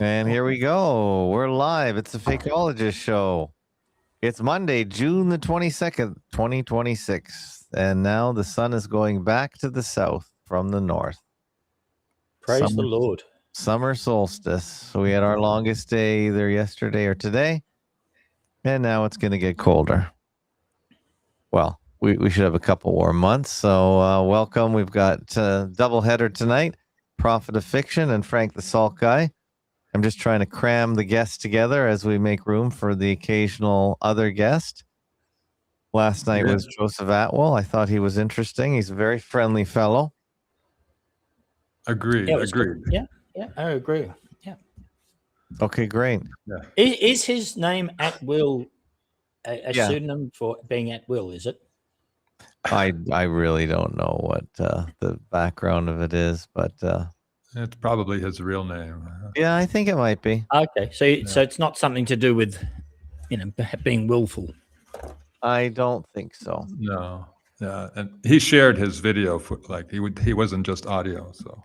And here we go. We're live. It's the Fakeologist show. It's Monday, June the 22nd, 2026. And now the sun is going back to the south from the north. Praise the Lord. Summer solstice. So we had our longest day either yesterday or today. And now it's going to get colder. Well, we should have a couple warm months. So welcome. We've got doubleheader tonight. Prophet of Fiction and Frank the Salt Guy. I'm just trying to cram the guests together as we make room for the occasional other guest. Last night was Joseph Atwell. I thought he was interesting. He's a very friendly fellow. Agreed. Yeah, agreed. I agree. Yeah. Okay, great. Yeah. Is his name Atwill a pseudonym for being at will, is it? I really don't know what the background of it is, but It's probably his real name. yeah, I think it might be. Okay, so it's not something to do with, being willful. I don't think so. No. Yeah, and he shared his video for he wasn't just audio, so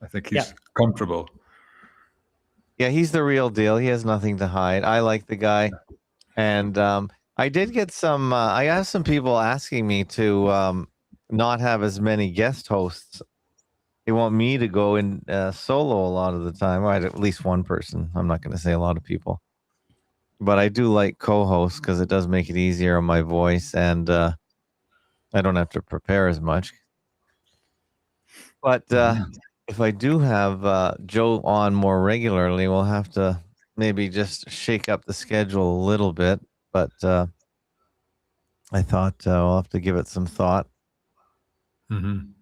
I think he's comfortable. Yeah, he's the real deal. He has nothing to hide. I like the guy, and I did get some. I have some people asking me to not have as many guest hosts. They want me to go in solo a lot of the time, right? At least one person. I'm not going to say a lot of people, but I do like co-hosts because it does make it easier on my voice, and I don't have to prepare as much. But if I do have Joe on more regularly, we'll have to maybe just shake up the schedule a little bit. But I thought we'll have to give it some thought. Mm-hmm.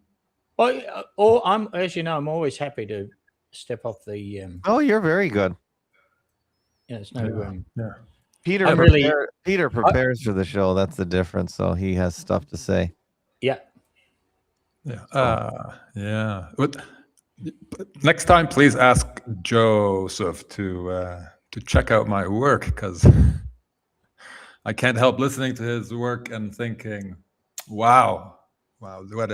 Or as you know, I'm always happy to step off the. Oh, you're very good. There's no. Peter prepares for the show. That's the difference. So he has stuff to say. Yeah. Yeah. Yeah. But next time, please ask Joseph to check out my work, because I can't help listening to his work and thinking, wow, what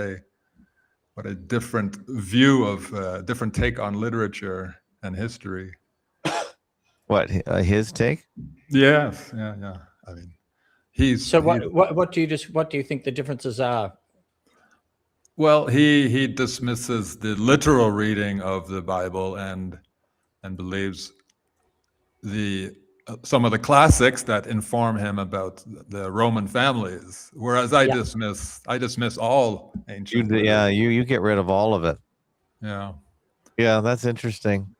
a different view of different take on literature and history. What his take? Yes, yeah. I mean, what do you think the differences are? Well, he dismisses the literal reading of the Bible and believes some of the classics that inform him about the Roman families, whereas I dismiss all ancient. You get rid of all of it. Yeah, that's interesting.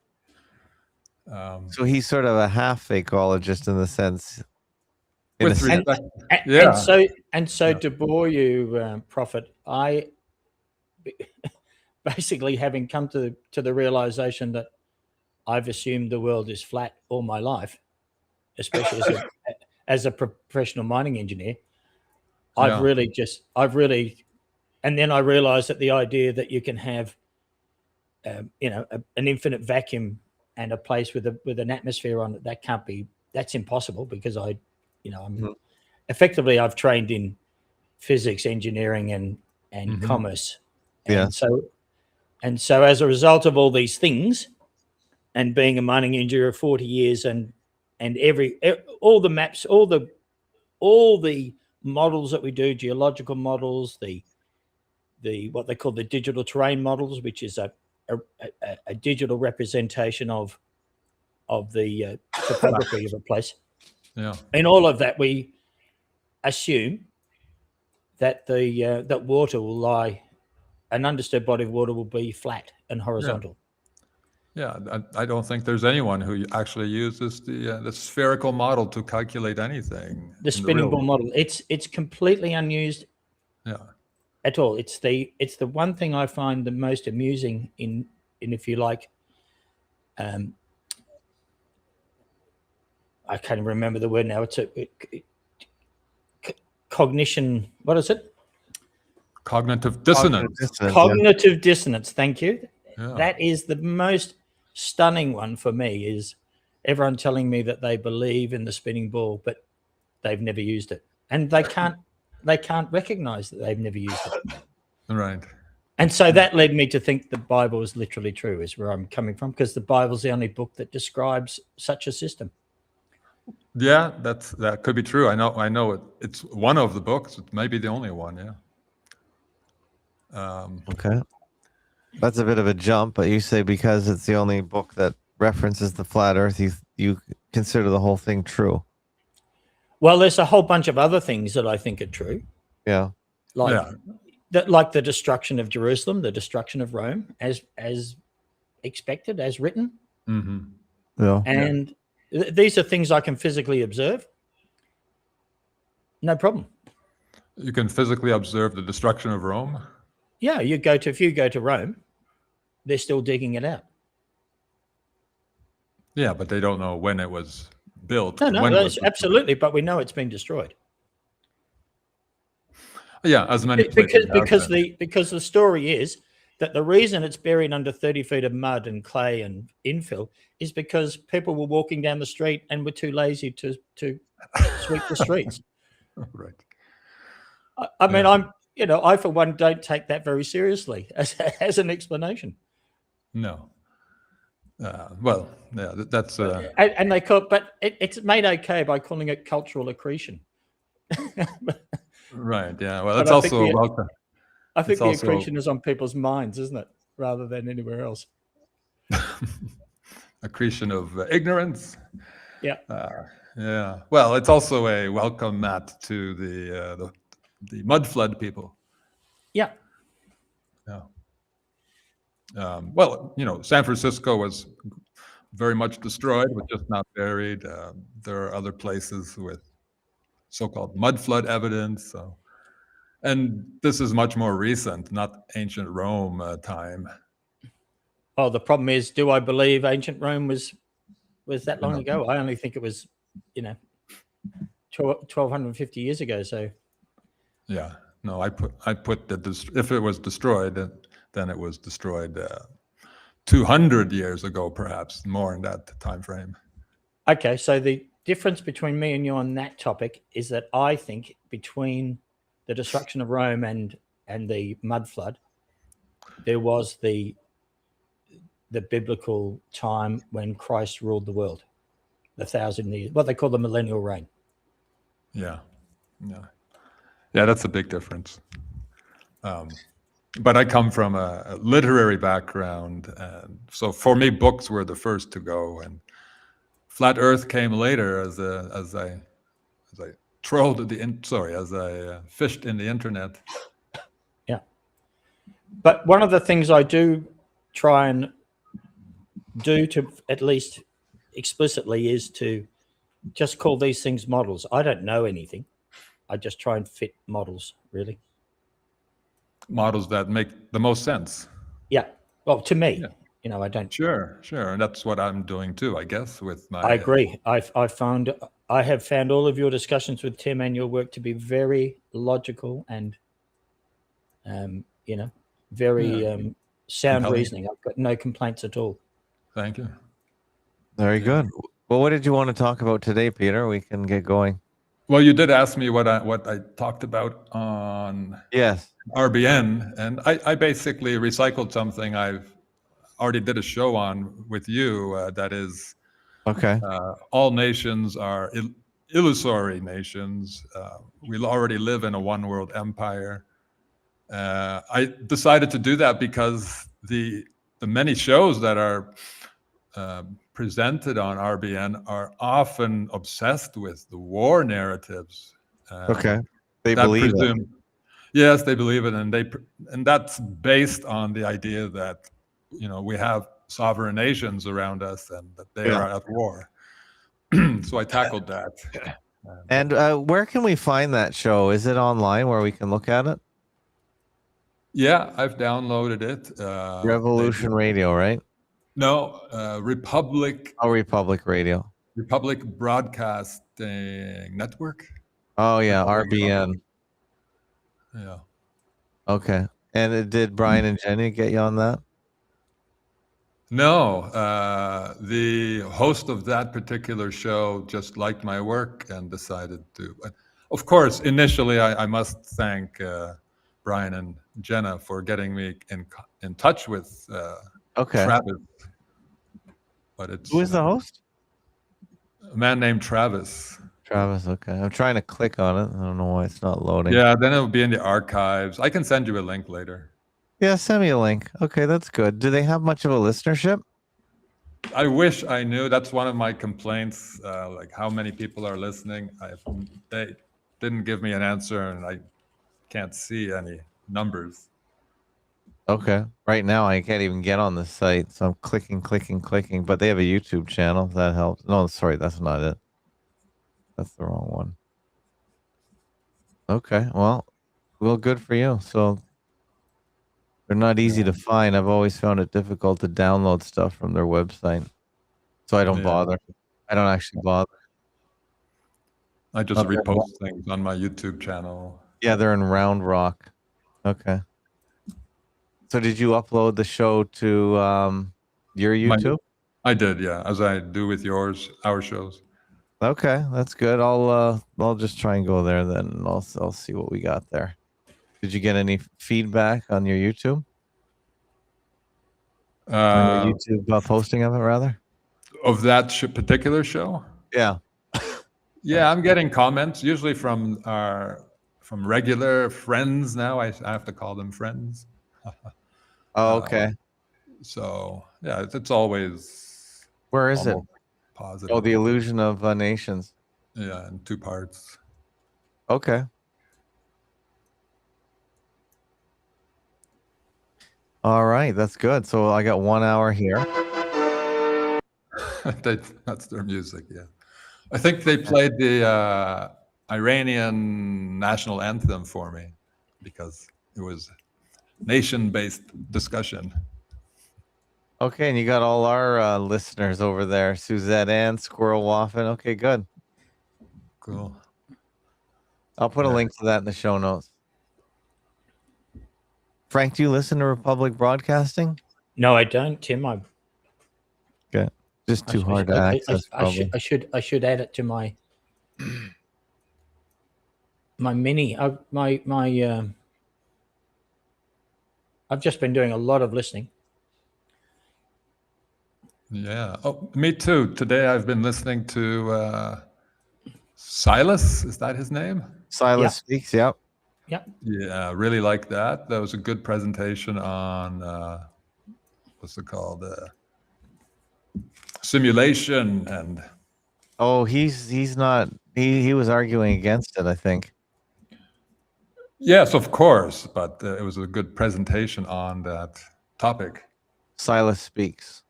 So he's sort of a half fakeologist in the sense. And so to bore you, Prophet, I basically, having come to the realization that I've assumed the world is flat all my life, especially as a professional mining engineer, and then I realized that the idea that you can have, an infinite vacuum and a place with an atmosphere on it, that's impossible, because I'm effectively, I've trained in physics, engineering, and commerce. And so as a result of all these things, and being a mining engineer for 40 years, and all the maps, all the models that we do, geological models, the what they call the digital terrain models, which is a digital representation of the topography of a place. Yeah. In all of that, we assume that that water will lie, an undisturbed body of water will be flat and horizontal. Yeah, I don't think there's anyone who actually uses the spherical model to calculate anything. The spinning ball model, it's completely unused. At all. It's the one thing I find the most amusing in if you like, I can't remember the word now. It's cognition. What is it? Cognitive dissonance. Cognitive dissonance. Thank you. Yeah. That is the most stunning one for me, is everyone telling me that they believe in the spinning ball, but they've never used it, and they can't recognize that they've never used it. Right. And so that led me to think the Bible is literally true, is where I'm coming from, because the Bible's the only book that describes such a system. Yeah, that could be true. I know it's one of the books. It may be the only one. Yeah. Okay. That's a bit of a jump, but you say because it's the only book that references the flat Earth, you consider the whole thing true. Well, there's a whole bunch of other things that I think are true. Yeah. Like like the destruction of Jerusalem, the destruction of Rome, as expected, as written. Mm-hmm. Yeah. And these are things I can physically observe. No problem. You can physically observe the destruction of Rome. Yeah, if you go to Rome, they're still digging it out. Yeah, but they don't know when it was built. No, absolutely. But we know it's been destroyed. Yeah, as many places because the story is that the reason it's buried under 30 feet of mud and clay and infill is because people were walking down the street and were too lazy to sweep the streets. Right. I mean, I for one don't take that very seriously as an explanation. No. Well, yeah, that's and they call, but it's made okay by calling it cultural accretion. Right. Yeah. Well, it's also welcome. I think the accretion is on people's minds, isn't it, rather than anywhere else? Accretion of ignorance. Yeah. Yeah. Well, it's also a welcome mat to the mud flood people. Yeah. Yeah. Well, San Francisco was very much destroyed, but just not buried. There are other places with so-called mud flood evidence. And this is much more recent, not ancient Rome time. Oh, the problem is, do I believe ancient Rome was that long ago? I only think it was, 1,250 years ago. So. Yeah. No, I put if it was destroyed, then it was destroyed 200 years ago, perhaps more in that time frame. Okay, so the difference between me and you on that topic is that I think between the destruction of Rome and the mud flood, there was the biblical time when Christ ruled the world, the 1,000 years, what they call the millennial reign. Yeah, that's a big difference. But I come from a literary background, and so for me, books were the first to go, and flat Earth came later as I fished in the internet. Yeah, but one of the things I do try and do, to at least explicitly, is to just call these things models. I don't know anything. I just try and fit models, really. Models that make the most sense. Yeah. Well, to me, I don't. Sure. And that's what I'm doing too, I guess, with my. I agree. I have found all of your discussions with Tim and your work to be very logical and, very sound reasoning. I've got no complaints at all. Thank you. Very good. Well, what did you want to talk about today, Peter? We can get going. Well, you did ask me what I talked about on RBN, and I basically recycled something I've already did a show on with you. That is, all nations are illusory nations. We already live in a one-world empire. I decided to do that because the many shows that are presented on RBN are often obsessed with the war narratives. They believe it. Yes, they believe it, and that's based on the idea that we have sovereign nations around us and that they are at war. So I tackled that. And where can we find that show? Is it online where we can look at it? Yeah, I've downloaded it. Revolution Radio, right? No, Republic. Oh, Republic Radio. Republic Broadcasting Network. Oh yeah, RBN. Yeah. Okay. And did Brian and Jenny get you on that? No, the host of that particular show just liked my work and decided to. Of course, initially I must thank Brian Jenna for getting me in touch with Okay. Travis. But it's Who is the host? a man named Travis. Travis. Okay. I'm trying to click on it. I don't know why it's not loading. Yeah, then it'll be in the archives. I can send you a link later. Yeah, send me a link. Okay, that's good. Do they have much of a listenership? I wish I knew. That's one of my complaints. Like how many people are listening. They didn't give me an answer, and I can't see any numbers. Okay. Right now, I can't even get on the site, so I'm clicking. But they have a YouTube channel. If that helps. No, sorry, that's not it. That's the wrong one. Okay. Well, good for you. So they're not easy to find. I've always found it difficult to download stuff from their website, so I don't bother. I don't actually bother. I just repost things on my YouTube channel. Yeah, they're in Round Rock. Okay. So did you upload the show to your YouTube? I did, yeah, as I do with our shows. Okay, that's good. I'll just try and go there then. And I'll see what we got there. Did you get any feedback on your YouTube? On your YouTube posting of it, rather? Of that particular show? Yeah. Yeah, I'm getting comments usually from regular friends now. I have to call them friends. Oh, okay. So yeah, it's always. Where is it? Positive. Oh, The Illusion of Nations. Yeah, in 2 parts. Okay. All right, that's good. So I got 1 hour here. That's their music, yeah. I think they played the Iranian national anthem for me because it was nation-based discussion. Okay, and you got all our listeners over there. Suzette Ann, Squirrel Waffin. Okay, good. Cool. I'll put a link to that in the show notes. Frank, do you listen to Republic Broadcasting? No, I don't, Tim. Okay. Just too hard to access. I should add it to my mini. I've just been doing a lot of listening. Yeah. Oh, me too. Today I've been listening to Silas. Is that his name? Silas Speaks. Yep. Yep. Yeah, really like that. That was a good presentation on what's it called? Simulation and. Oh, he's not. He was arguing against it, I think. Yes, of course, but it was a good presentation on that topic. Silas Speaks.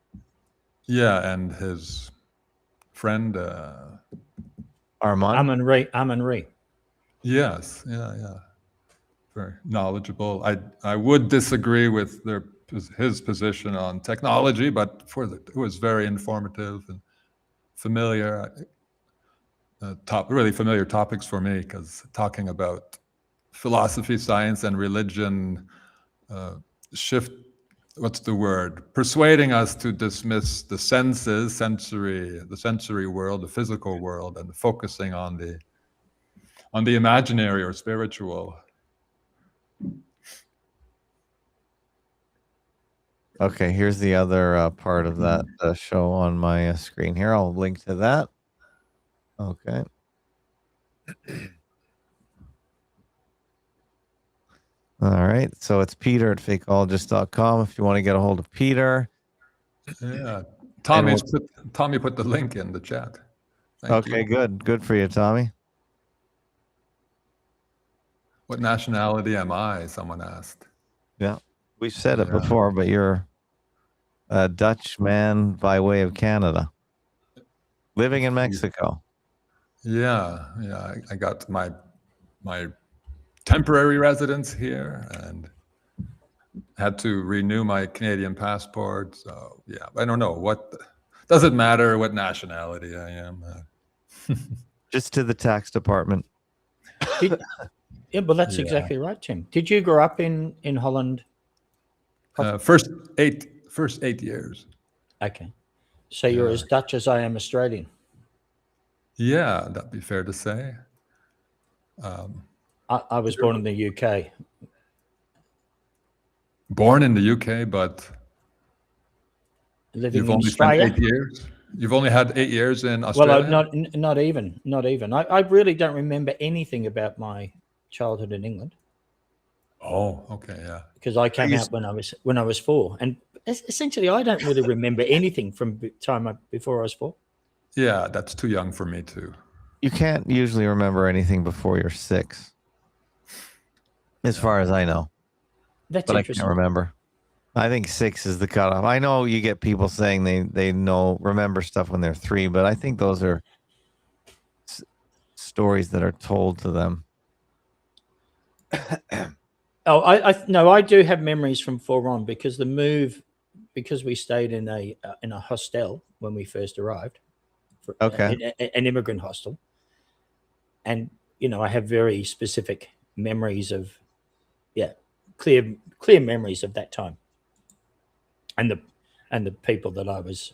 Yeah, and his friend Armand Ree. Yes, yeah. Very knowledgeable. I would disagree with his position on technology, but it was very informative and familiar. Really familiar topics for me, because talking about philosophy, science, and religion shift. What's the word? Persuading us to dismiss the senses, the sensory world, the physical world, and focusing on the imaginary or spiritual. Okay, here's the other part of that show on my screen here. I'll link to that. Okay. All right. So it's Peter at fakeologist.com if you want to get a hold of Peter. Yeah. Tommy put the link in the chat. Thank you. Good. Good for you, Tommy. What nationality am I? Someone asked. Yeah. We've said it before, but you're a Dutch man by way of Canada, living in Mexico. Yeah. I got my temporary residence here and had to renew my Canadian passport. So yeah, I don't know does it matter what nationality I am? Just to the tax department. Yeah, but that's exactly right, Tim. Did you grow up in Holland? First 8 years. Okay. So you're as Dutch as I am Australian. Yeah, that'd be fair to say. I was born in the UK. Born in the UK, but living you've in only spent Australia. 8 years. You've only had 8 years in Well, Australia. not even. I really don't remember anything about my childhood in England Oh, okay, yeah. because I came out when I was 4, and essentially I don't really remember anything from time before I was 4. Yeah, that's too young for me too. You can't usually remember anything before you're 6, as far as I know. That's But I interesting. can't remember. I think 6 is the cutoff. I know you get people saying they remember stuff when they're 3, but I think those are stories that are told to them. Oh, I do have memories from 4 on because because we stayed in a hostel when we first arrived. Okay. An immigrant hostel, and I have very specific memories of, clear memories of that time, and the people that I was,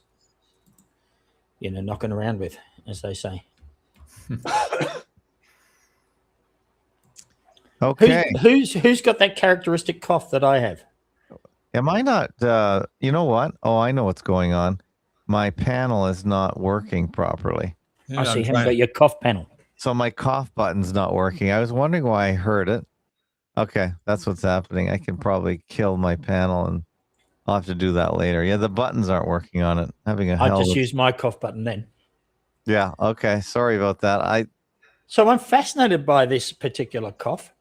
knocking around with, as they say. Okay. Who's got that characteristic cough that I have? Am I not? You know what? Oh, I know what's going on. My panel is not working properly. Yeah, I see. I'm Haven't trying- got your cough panel. So my cough button's not working. I was wondering why I heard it. Okay, that's what's happening. I can probably kill my panel, and I'll have to do that later. Yeah, the buttons aren't working on it. Having a I hell just of a... use my cough button then. Yeah, okay. Sorry about that. So I'm fascinated by this particular cough.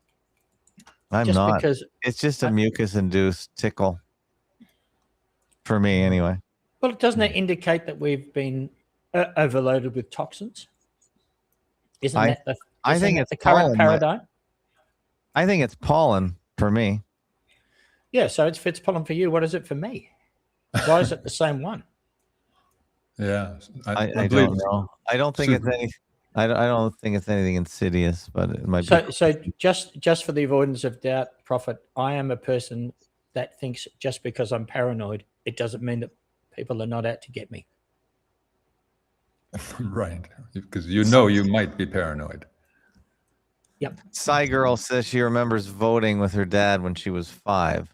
I'm just not. Because It's just a mucus-induced tickle. For me, anyway. Well, doesn't it indicate that we've been overloaded with toxins? I think it's the current pollen, paradigm? I think it's pollen for me. Yeah, so if it's pollen for you, what is it for me? Why is it the same one? Yeah, I don't know. I don't think it's any. I don't think it's anything insidious, but it might be. So just for the avoidance of doubt, Prophet, I am a person that thinks just because I'm paranoid, it doesn't mean that people are not out to get me. Right, because you might be paranoid. Yep. Psy Girl says she remembers voting with her dad when she was 5.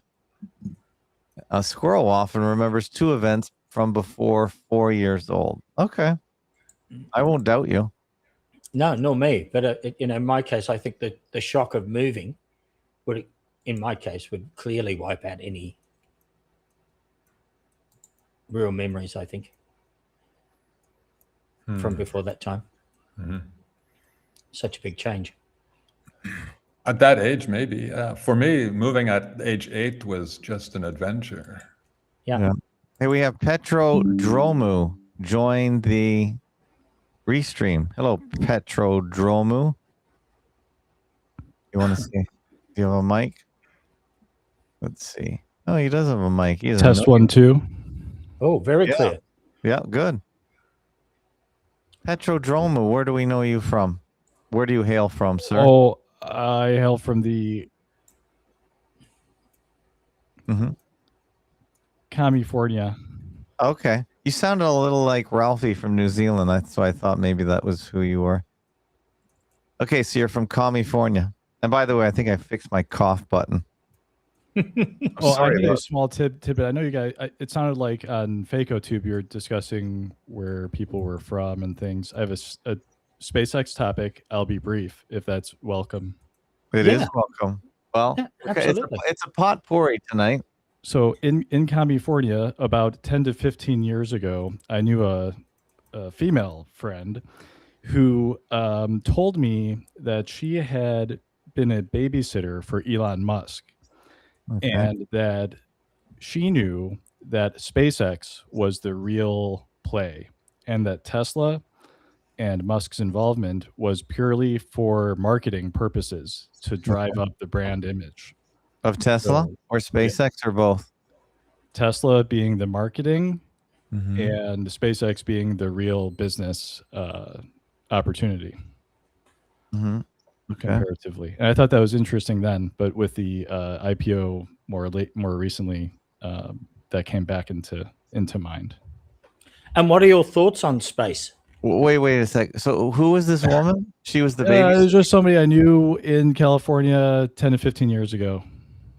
A squirrel often remembers 2 events from before 4 years old. Okay, I won't doubt you. No, nor me. But in my case, I think that the shock of moving would clearly wipe out any real memories. I think from before that time. Mm-hmm. Such a big change. At that age, maybe. For me, moving at age 8 was just an adventure. Yeah. Hey, we have Petro Dromu join the restream. Hello, Petro Dromu. You want to see? Do you have a mic? Let's see. Oh, he does have a mic. He Test 1, 2. Oh, very clear. Yeah, good. Petro Dromu, where do we know you from? Where do you hail from, sir? Oh, I hail from the California. Okay. You sounded a little like Ralphie from New Zealand. That's why I thought maybe that was who you were. Okay, so you're from California. And by the way, I think I fixed my cough button. Well, I need a small tidbit. I know you guys, it sounded like on Fakeotube you were discussing where people were from and things. I have a SpaceX topic. I'll be brief if that's welcome. It is welcome. Well, Yeah, okay, absolutely. it's a potpourri tonight. So in California, about 10 to 15 years ago, I knew a female friend who told me that she had been a babysitter for Elon Musk. Okay. And that she knew that SpaceX was the real play and that Tesla and Musk's involvement was purely for marketing purposes to drive up the brand image. Of Tesla or SpaceX or both? Tesla being the marketing and SpaceX being the real business opportunity. Comparatively. And I thought that was interesting then, but with the IPO more recently, that came back into mind. And what are your thoughts on space? Wait a sec. So who was this woman? She was the It baby. was just somebody I knew in California 10 to 15 years ago.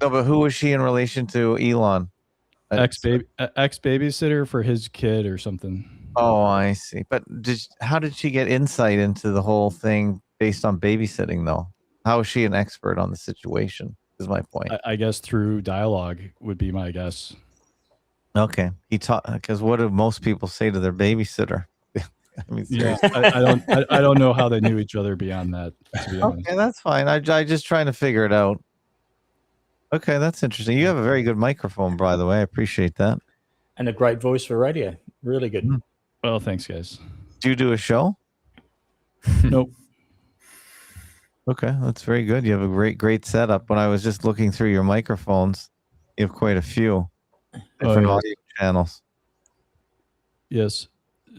No, but who was she in relation to Elon? Ex babysitter for his kid or something. Oh, I see. But how did she get insight into the whole thing based on babysitting, though? How is she an expert on the situation? Is my point. I guess through dialogue would be my guess. Okay, he taught, because what do most people say to their babysitter? I mean, Yeah, seriously. I don't know how they knew each other beyond that, to be honest. Okay, that's fine. I just trying to figure it out. Okay, that's interesting. You have a very good microphone, by the way. I appreciate that. And a great voice for radio. Really good. Mhm. Well, thanks, guys. Do you do a show? Nope. Okay, that's very good. You have a great setup. When I was just looking through your microphones, you have quite a few different yes. audio channels. Yes.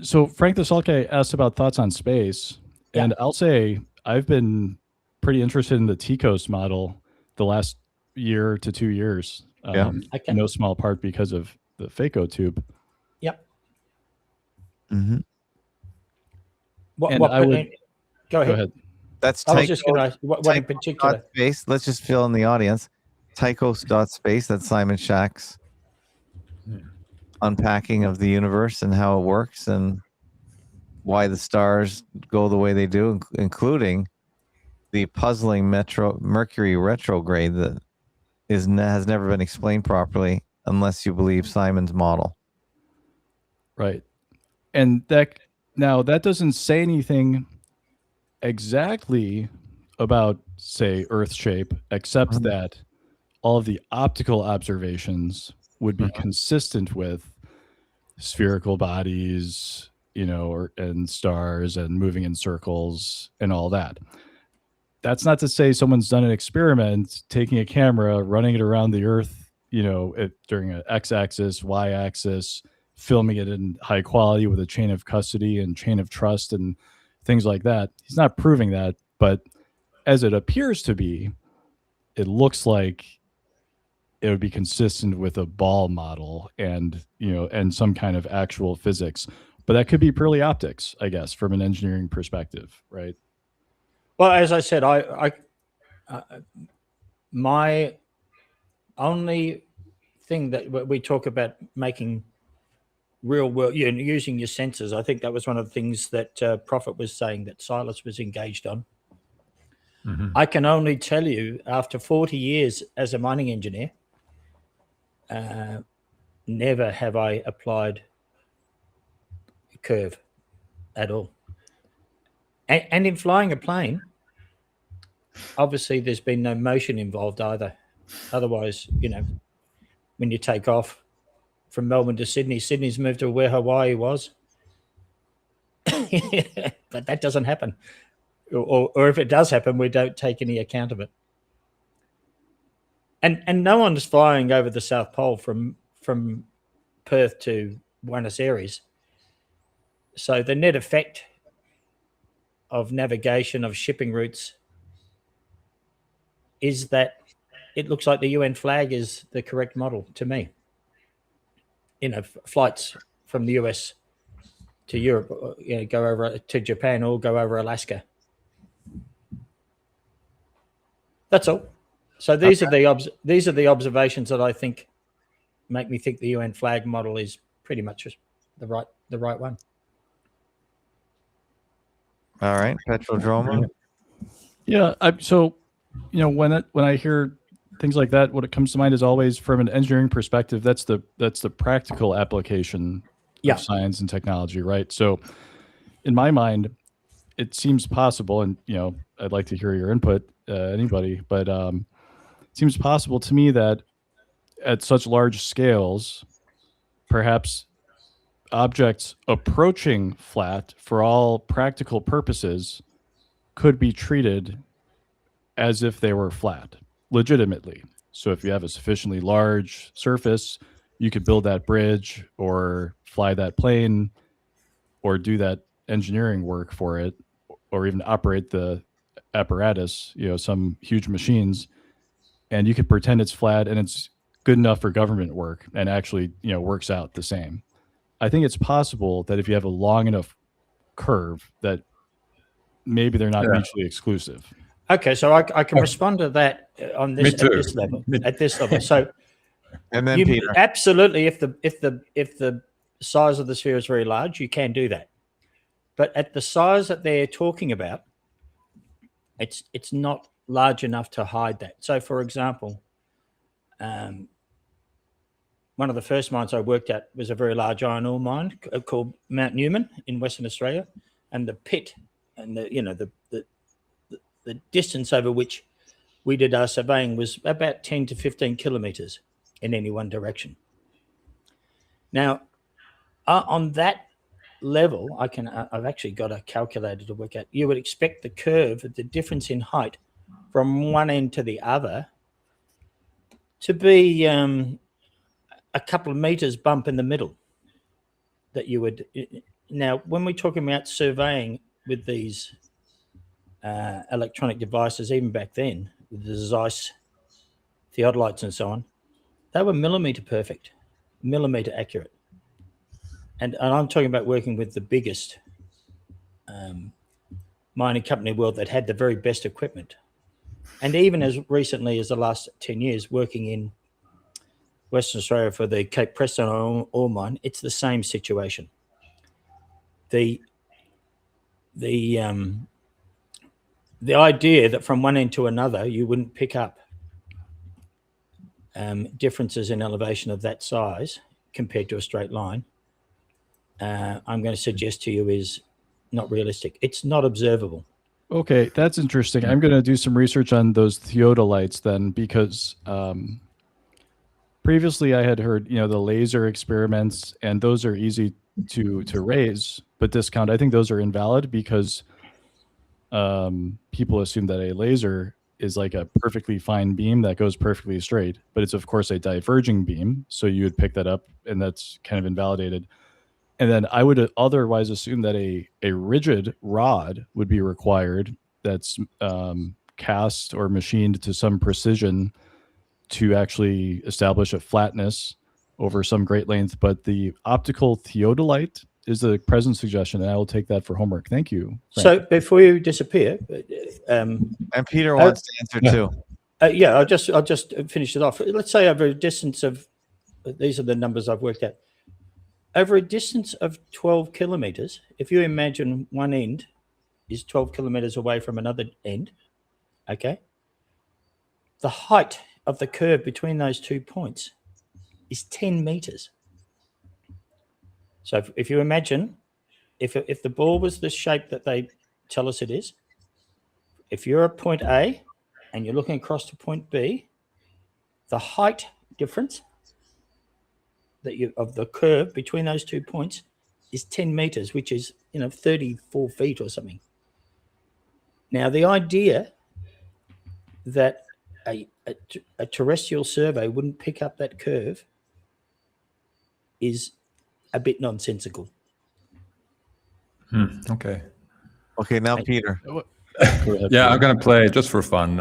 So Frank the Sulky asked about thoughts on space, and I'll say I've been pretty interested in the TCOS model the last year to 2 years. Yeah. Okay. In no small part because of the FAKO tube. Yep. Mm-hmm. And I would go ahead. That's I was just going to ask what in particular. Space. Let's just fill in the audience. Tychos.space. That's Simon Shack's unpacking of the universe and how it works and why the stars go the way they do, including the puzzling Mercury retrograde that has never been explained properly unless you believe Simon's model. Right. And that doesn't say anything exactly about, say, Earth shape, except that all of the optical observations would be consistent with spherical bodies, and stars and moving in circles and all that. That's not to say someone's done an experiment taking a camera, running it around the Earth, during an x-axis, y-axis, filming it in high quality with a chain of custody and chain of trust and things like that. He's not proving that, but as it appears to be, it looks like it would be consistent with a ball model and some kind of actual physics. But that could be purely optics, I guess, from an engineering perspective, right? Well, as I said, my only thing that we talk about making real world, using your sensors. I think that was one of the things that Prophet was saying that Silas was engaged on. Mm-hmm. I can only tell you, after 40 years as a mining engineer, never have I applied a curve at all. And in flying a plane, obviously there's been no motion involved either. Otherwise, when you take off from Melbourne to Sydney, Sydney's moved to where Hawaii was. But that doesn't happen. Or if it does happen, we don't take any account of it. And no one's flying over the South Pole from Perth to Buenos Aires. So the net effect of navigation of shipping routes is that it looks like the UN flag is the correct model to me. Flights from the US to Europe, go over to Japan or go over Alaska. That's all. So these are the observations that I think make me think the UN flag model is pretty much the right one. All right, Petrodroma. Yeah. So, when I hear things like that, what it comes to mind is always from an engineering perspective. That's the practical application of science and technology, right? So, in my mind, it seems possible, and I'd like to hear your input, anybody, but it seems possible to me that at such large scales, perhaps objects approaching flat for all practical purposes could be treated as if they were flat, legitimately. So if you have a sufficiently large surface, you could build that bridge or fly that plane or do that engineering work for it, or even operate the apparatus, some huge machines, and you could pretend it's flat and it's good enough for government work and actually, works out the same. I think it's possible that if you have a long enough curve that maybe they're not mutually exclusive. Okay, so I can respond to that on this Me too. at this level. At this level, so And then Peter. absolutely, if the size of the sphere is very large, you can do that. But at the size that they're talking about, it's not large enough to hide that. So, for example, one of the first mines I worked at was a very large iron ore mine called Mount Newman in Western Australia, and the pit and the distance over which we did our surveying was about 10 to 15 kilometres in any one direction. Now, on that level, I've actually got a calculator to work out. You would expect the curve, the difference in height from one end to the other, to be a couple of meters bump in the middle. That you would now, when we're talking about surveying with these electronic devices, even back then, with the Zeiss theodolites and so on, they were millimeter perfect, millimeter accurate. And I'm talking about working with the biggest mining company in the world that had the very best equipment. And even as recently as the last 10 years, working in Western Australia for the Cape Preston ore mine, it's the same situation. The idea that from one end to another you wouldn't pick up differences in elevation of that size compared to a straight line, I'm going to suggest to you is not realistic. It's not observable. Okay, that's interesting. I'm going to do some research on those theodolites then, because previously I had heard, the laser experiments, and those are easy to raise but discount. I think those are invalid because people assume that a laser is like a perfectly fine beam that goes perfectly straight, but it's of course a diverging beam, so you would pick that up, and that's kind of invalidated. And then I would otherwise assume that a rigid rod would be required that's cast or machined to some precision to actually establish a flatness over some great length. But the optical theodolite is the present suggestion, and I will take that for homework. Thank you, Frank. So before you disappear, And Peter wants to answer too. yeah, I'll just finish it off. Let's say over a distance of, these are the numbers I've worked out. Over a distance of 12 kilometers, if you imagine one end is 12 kilometers away from another end, okay, the height of the curve between those 2 points is 10 meters. So if you imagine, if the ball was the shape that they tell us it is, if you're at point A and you're looking across to point B, the height difference of the curve between those 2 points is 10 meters, which is 34 feet or something. Now, the idea that a terrestrial survey wouldn't pick up that curve is a bit nonsensical. Okay. Okay, now Peter. Yeah, I'm going to play just for fun.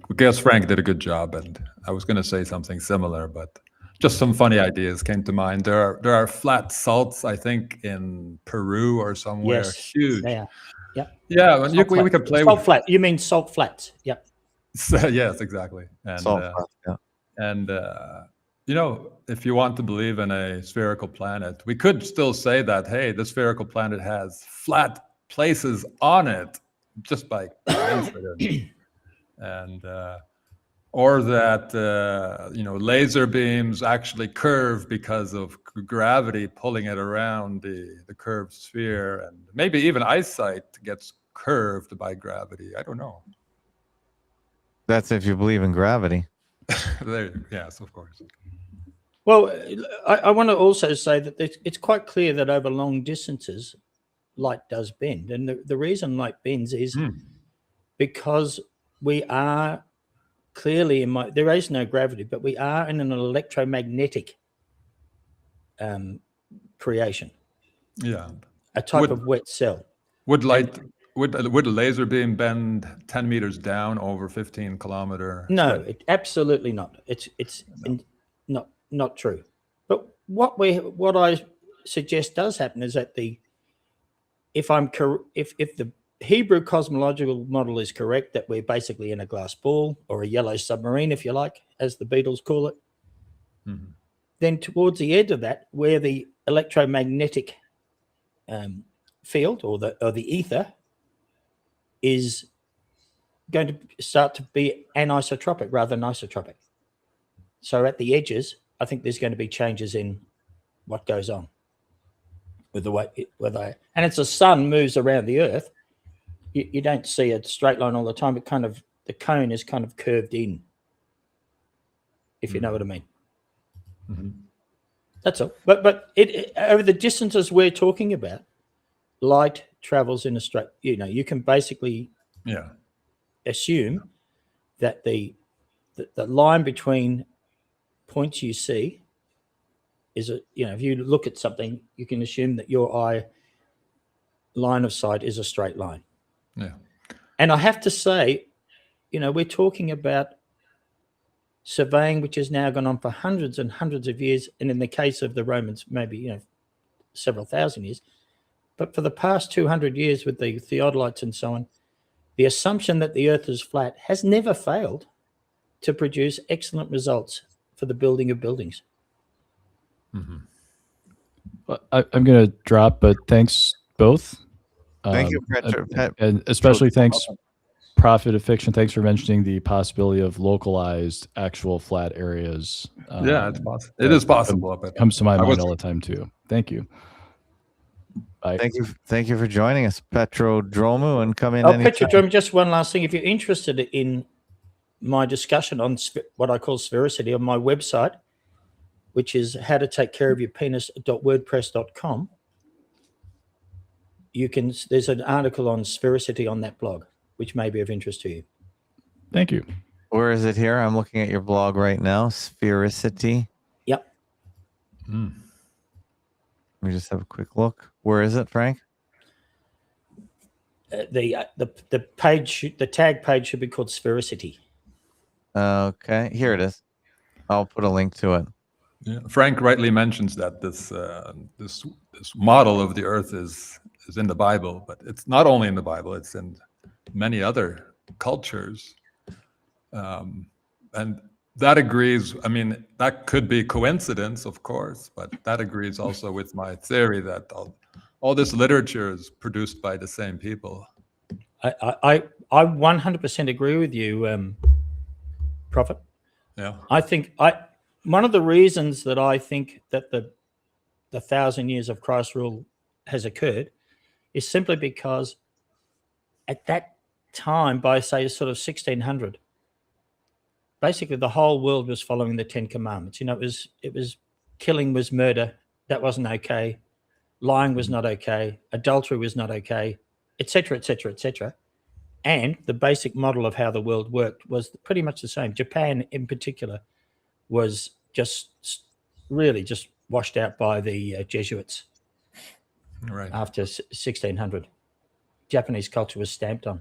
Because Frank did a good job, and I was going to say something similar, but just some funny ideas came to mind. There are flat salts, I think, in Peru or somewhere. Yes, huge. Yeah. Yeah, and we could play salt with flat. You mean salt flats? Yep. yes, exactly. And Yeah. and if you want to believe in a spherical planet, we could still say that, hey, the spherical planet has flat places on it, just by coincidence. And or that laser beams actually curve because of gravity pulling it around the curved sphere, and maybe even eyesight gets curved by gravity. I don't know. That's if you believe in gravity. Yes, of course. Well, I want to also say that it's quite clear that over long distances, light does bend. And the reason light bends is because we are clearly there is no gravity, but we are in an electromagnetic creation. Yeah. A type of wet cell. Would a laser beam bend 10 meters down over 15 kilometer? No, absolutely not. It's not true. But what I suggest does happen is that if the Hebrew cosmological model is correct, that we're basically in a glass ball, or a yellow submarine, if you like, as the Beatles call it. Mhm. Then towards the edge of that, where the electromagnetic field or the ether is going to start to be anisotropic rather than isotropic. So at the edges, I think there's going to be changes in what goes on with the way and as the sun moves around the Earth, you don't see a straight line all the time. It kind of, the cone is kind of curved in, if you know what I mean. Mhm. That's all. But it over the distances we're talking about, light travels in a straight. You can basically Yeah. assume that the line between points you see is if you look at something, you can assume that your eye line of sight is a straight line. Yeah. And I have to say, we're talking about surveying, which has now gone on for hundreds and hundreds of years, and in the case of the Romans, maybe several thousand years. But for the past 200 years, with the theodolites and so on, the assumption that the Earth is flat has never failed to produce excellent results for the building of buildings. Mhm. Well, I'm going to drop, but thanks both. Thank you, Petro. And especially thanks, Prophet of Fiction. Thanks for mentioning the possibility of localized actual flat areas. Yeah, it's possible. It is possible. But Comes to my I mind was- all the time too. Thank you. Bye. Thank you for joining us, Petro Dromu, and come in. Oh, Petrodrome, just one last thing. If you're interested in my discussion on what I call sphericity on my website, which is how to take care of your penis.wordpress.com, there's an article on sphericity on that blog, which may be of interest to you. Thank you. Where is it here? I'm looking at your blog right now. Sphericity. Yep. Mm. Let me just have a quick look. Where is it, Frank? The page, the tag page should be called sphericity. Okay, here it is. I'll put a link to it. Yeah. Frank rightly mentions that this model of the Earth is in the Bible, but it's not only in the Bible; it's in many other cultures, and that agrees. I mean, that could be coincidence, of course, but that agrees also with my theory that all this literature is produced by the same people. I 100% agree with you, Prophet. Yeah. I think one of the reasons that I think that the 1,000 years of Christ rule has occurred is simply because at that time, by say sort of 1600, basically the whole world was following the 10 Commandments. It was killing was murder. That wasn't okay. Lying was not okay. Adultery was not okay, etc., etc., etc. And the basic model of how the world worked was pretty much the same. Japan, in particular, was really just washed out by the Jesuits Right. after 1600. Japanese culture was stamped on.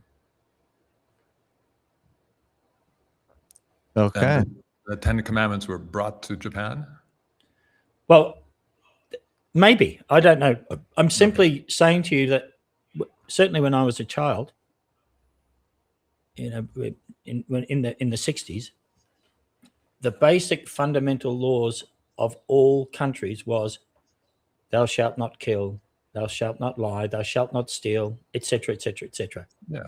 Okay. And the Ten Commandments were brought to Japan. Well, maybe. I don't know. I'm simply saying to you that certainly when I was a child, in the 60s, the basic fundamental laws of all countries was thou shalt not kill, thou shalt not lie, thou shalt not steal, etc., etc., etc. Yeah,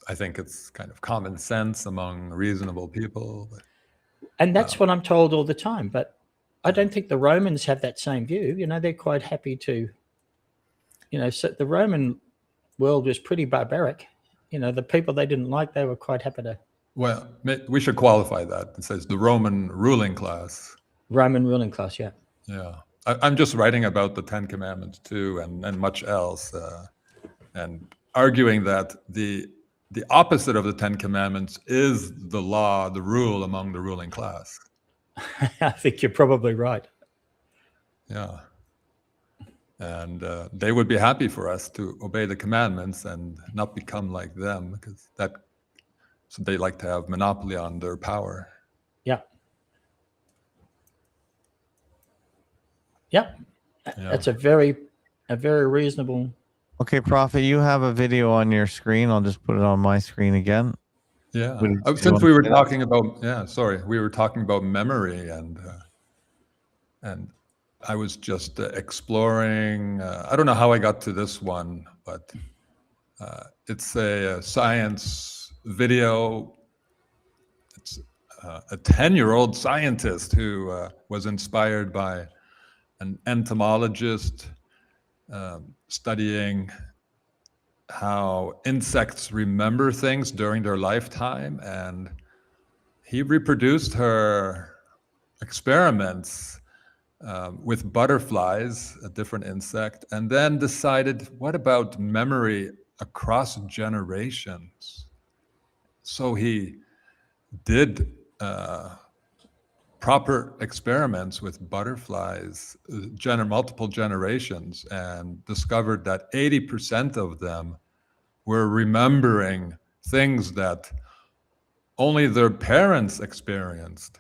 I think it's kind of common sense among reasonable people. But, And that's what I'm told all the time. But I don't think the Romans have that same view. They're quite happy to, so the Roman world was pretty barbaric. The people they didn't like, they were quite happy to. well, we should qualify that. It says the Roman ruling class. Roman ruling class, yeah. Yeah. I'm just writing about the Ten Commandments too, and much else, and arguing that the opposite of the Ten Commandments is the law, the rule among the ruling class. I think you're probably right. Yeah. And they would be happy for us to obey the commandments and not become like them, because so they like to have monopoly on their power. Yeah. Yeah. Yeah. That's a very reasonable Okay, Prophet, you have a video on your screen. I'll just put it on my screen again. Yeah. What did you Since wanna we were say that? talking about, we were talking about memory, and I was just exploring. I don't know how I got to this one, but it's a science video. It's a 10-year-old scientist who was inspired by an entomologist studying how insects remember things during their lifetime, and he reproduced her experiments with butterflies, a different insect, and then decided, what about memory across generations? So he did proper experiments with butterflies, multiple generations, and discovered that 80% of them were remembering things that only their parents experienced.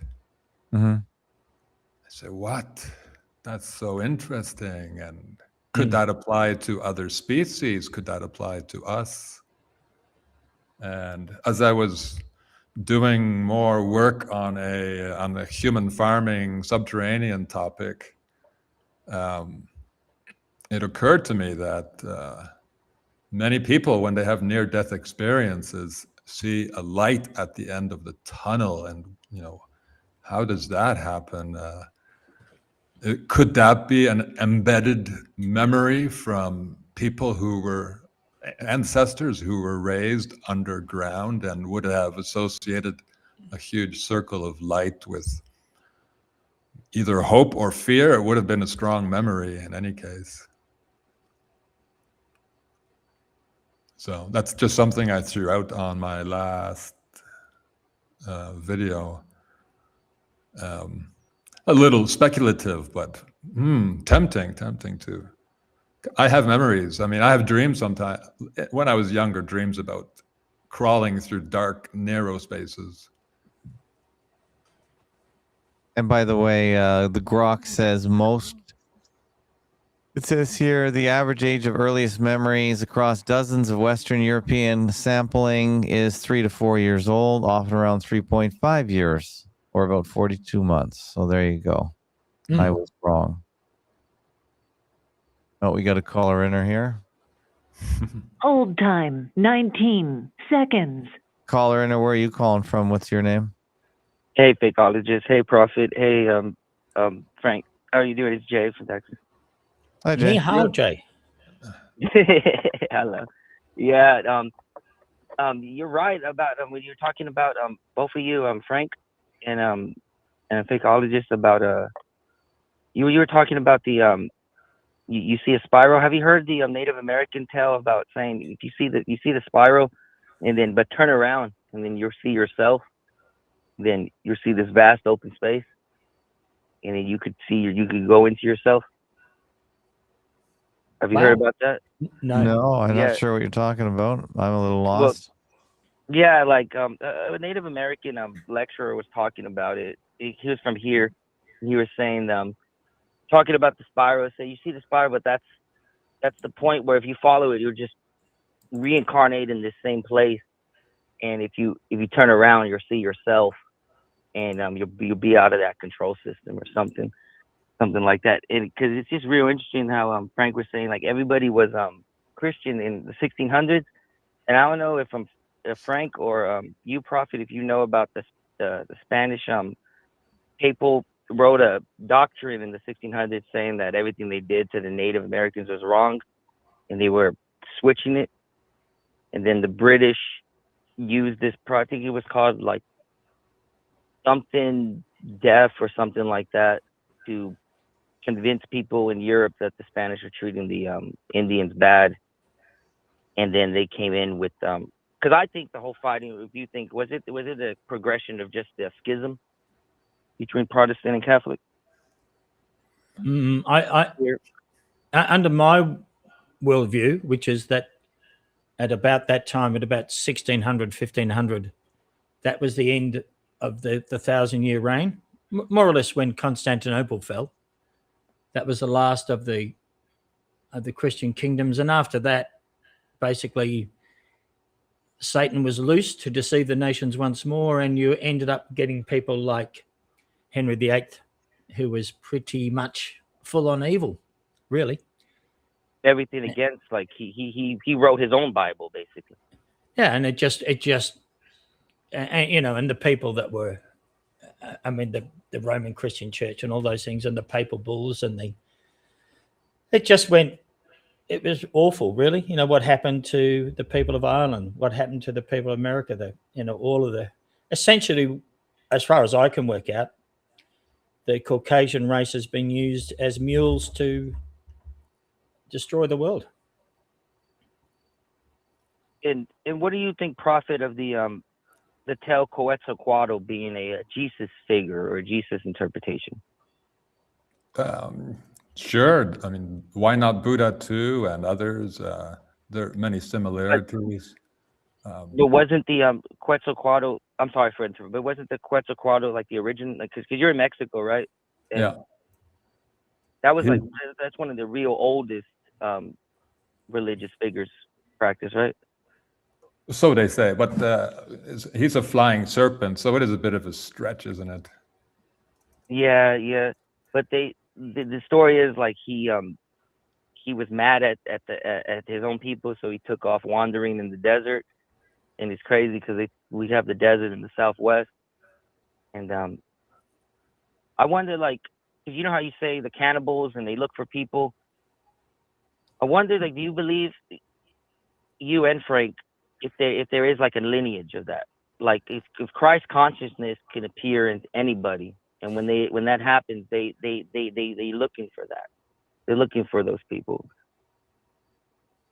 Mm-hmm. I say, what? That's so interesting. And could that apply to other species? Could that apply to us? And as I was doing more work on a human farming subterranean topic, it occurred to me that many people, when they have near-death experiences, see a light at the end of the tunnel, and how does that happen? Could that be an embedded memory from people who were ancestors who were raised underground and would have associated a huge circle of light with either hope or fear? It would have been a strong memory in any case. So that's just something I threw out on my last video. A little speculative, but tempting to. I have memories. I mean, I have dreams sometimes. When I was younger, dreams about crawling through dark, narrow spaces. And by the way, the Grok says it says here the average age of earliest memories across dozens of Western European sampling is 3 to 4 years old, often around 3.5 years or about 42 months. So there you go. I was wrong. Oh, we got a caller in here. Hold time, 19 seconds. Caller in, where are you calling from? What's your name? Hey, Fakeologist. Hey, Prophet. Hey, Frank. How are you doing? It's Jay from Texas. Hi, Jay. Ni hao, Jay. Hello. Yeah. You're right about when you're talking about both of you, Frank and Fakeologist, about you were talking about the you see a spiral. Have you heard the Native American tale about saying if you see the spiral, and then but turn around and then you'll see yourself, then you'll see this vast open space, and then you could go into yourself. Have you heard about that? No. I'm Yeah. not sure what you're talking about. I'm a little lost. Yeah, like a Native American lecturer was talking about it. He was from here. He was saying talking about the spiral. Say you see the spiral, but that's the point where if you follow it, you'll just reincarnate in this same place. And if you turn around, you'll see yourself, and you'll be out of that control system or something like that. And because it's just real interesting how Frank was saying like everybody was Christian in the 1600s, and I don't know if Frank or you, Prophet, if you know about the Spanish papal wrote a doctrine in the 1600s saying that everything they did to the Native Americans was wrong, and they were switching it. And then the British used this. I think it was called like something deaf or something like that to convince people in Europe that the Spanish were treating the Indians bad. And then they came in with because I think the whole fighting. If you think was it a progression of just the schism between Protestant and Catholic? Under my worldview, which is that at about that time, at about 1600, 1500, that was the end of the 1,000-year reign, more or less when Constantinople fell. That was the last of the the Christian kingdoms. And after that, basically, Satan was loose to deceive the nations once more, and you ended up getting people like Henry VIII, who was pretty much full on evil, really. Everything against, like he wrote his own Bible, basically. Yeah, and it just, and the people that were, I mean, the Roman Christian Church and all those things, and the papal bulls, and it just went. It was awful, really. What happened to the people of Ireland? What happened to the people of America? All of essentially, as far as I can work out, the Caucasian race has been used as mules to destroy the world. And what do you think profit of the Quetzalcoatl being a Jesus figure or a Jesus interpretation? Sure. I mean, why not Buddha too, and others? There are many similarities. But wasn't the Quetzalcoatl? I'm sorry for interrupting, but wasn't the Quetzalcoatl like the original? Like, because you're in Mexico, right? And yeah. That was that's one of the real oldest religious figures practice, right? So they say, but he's a flying serpent, so it is a bit of a stretch, isn't it? Yeah. But the story is like he was mad at his own people, so he took off wandering in the desert, and it's crazy because we have the desert in the Southwest, and I wonder, like, because you know how you say the cannibals and they look for people. I wonder, like, do you believe, you and Frank, if there is like a lineage of that, like if Christ consciousness can appear in anybody, and when that happens, they looking for that. They're looking for those people.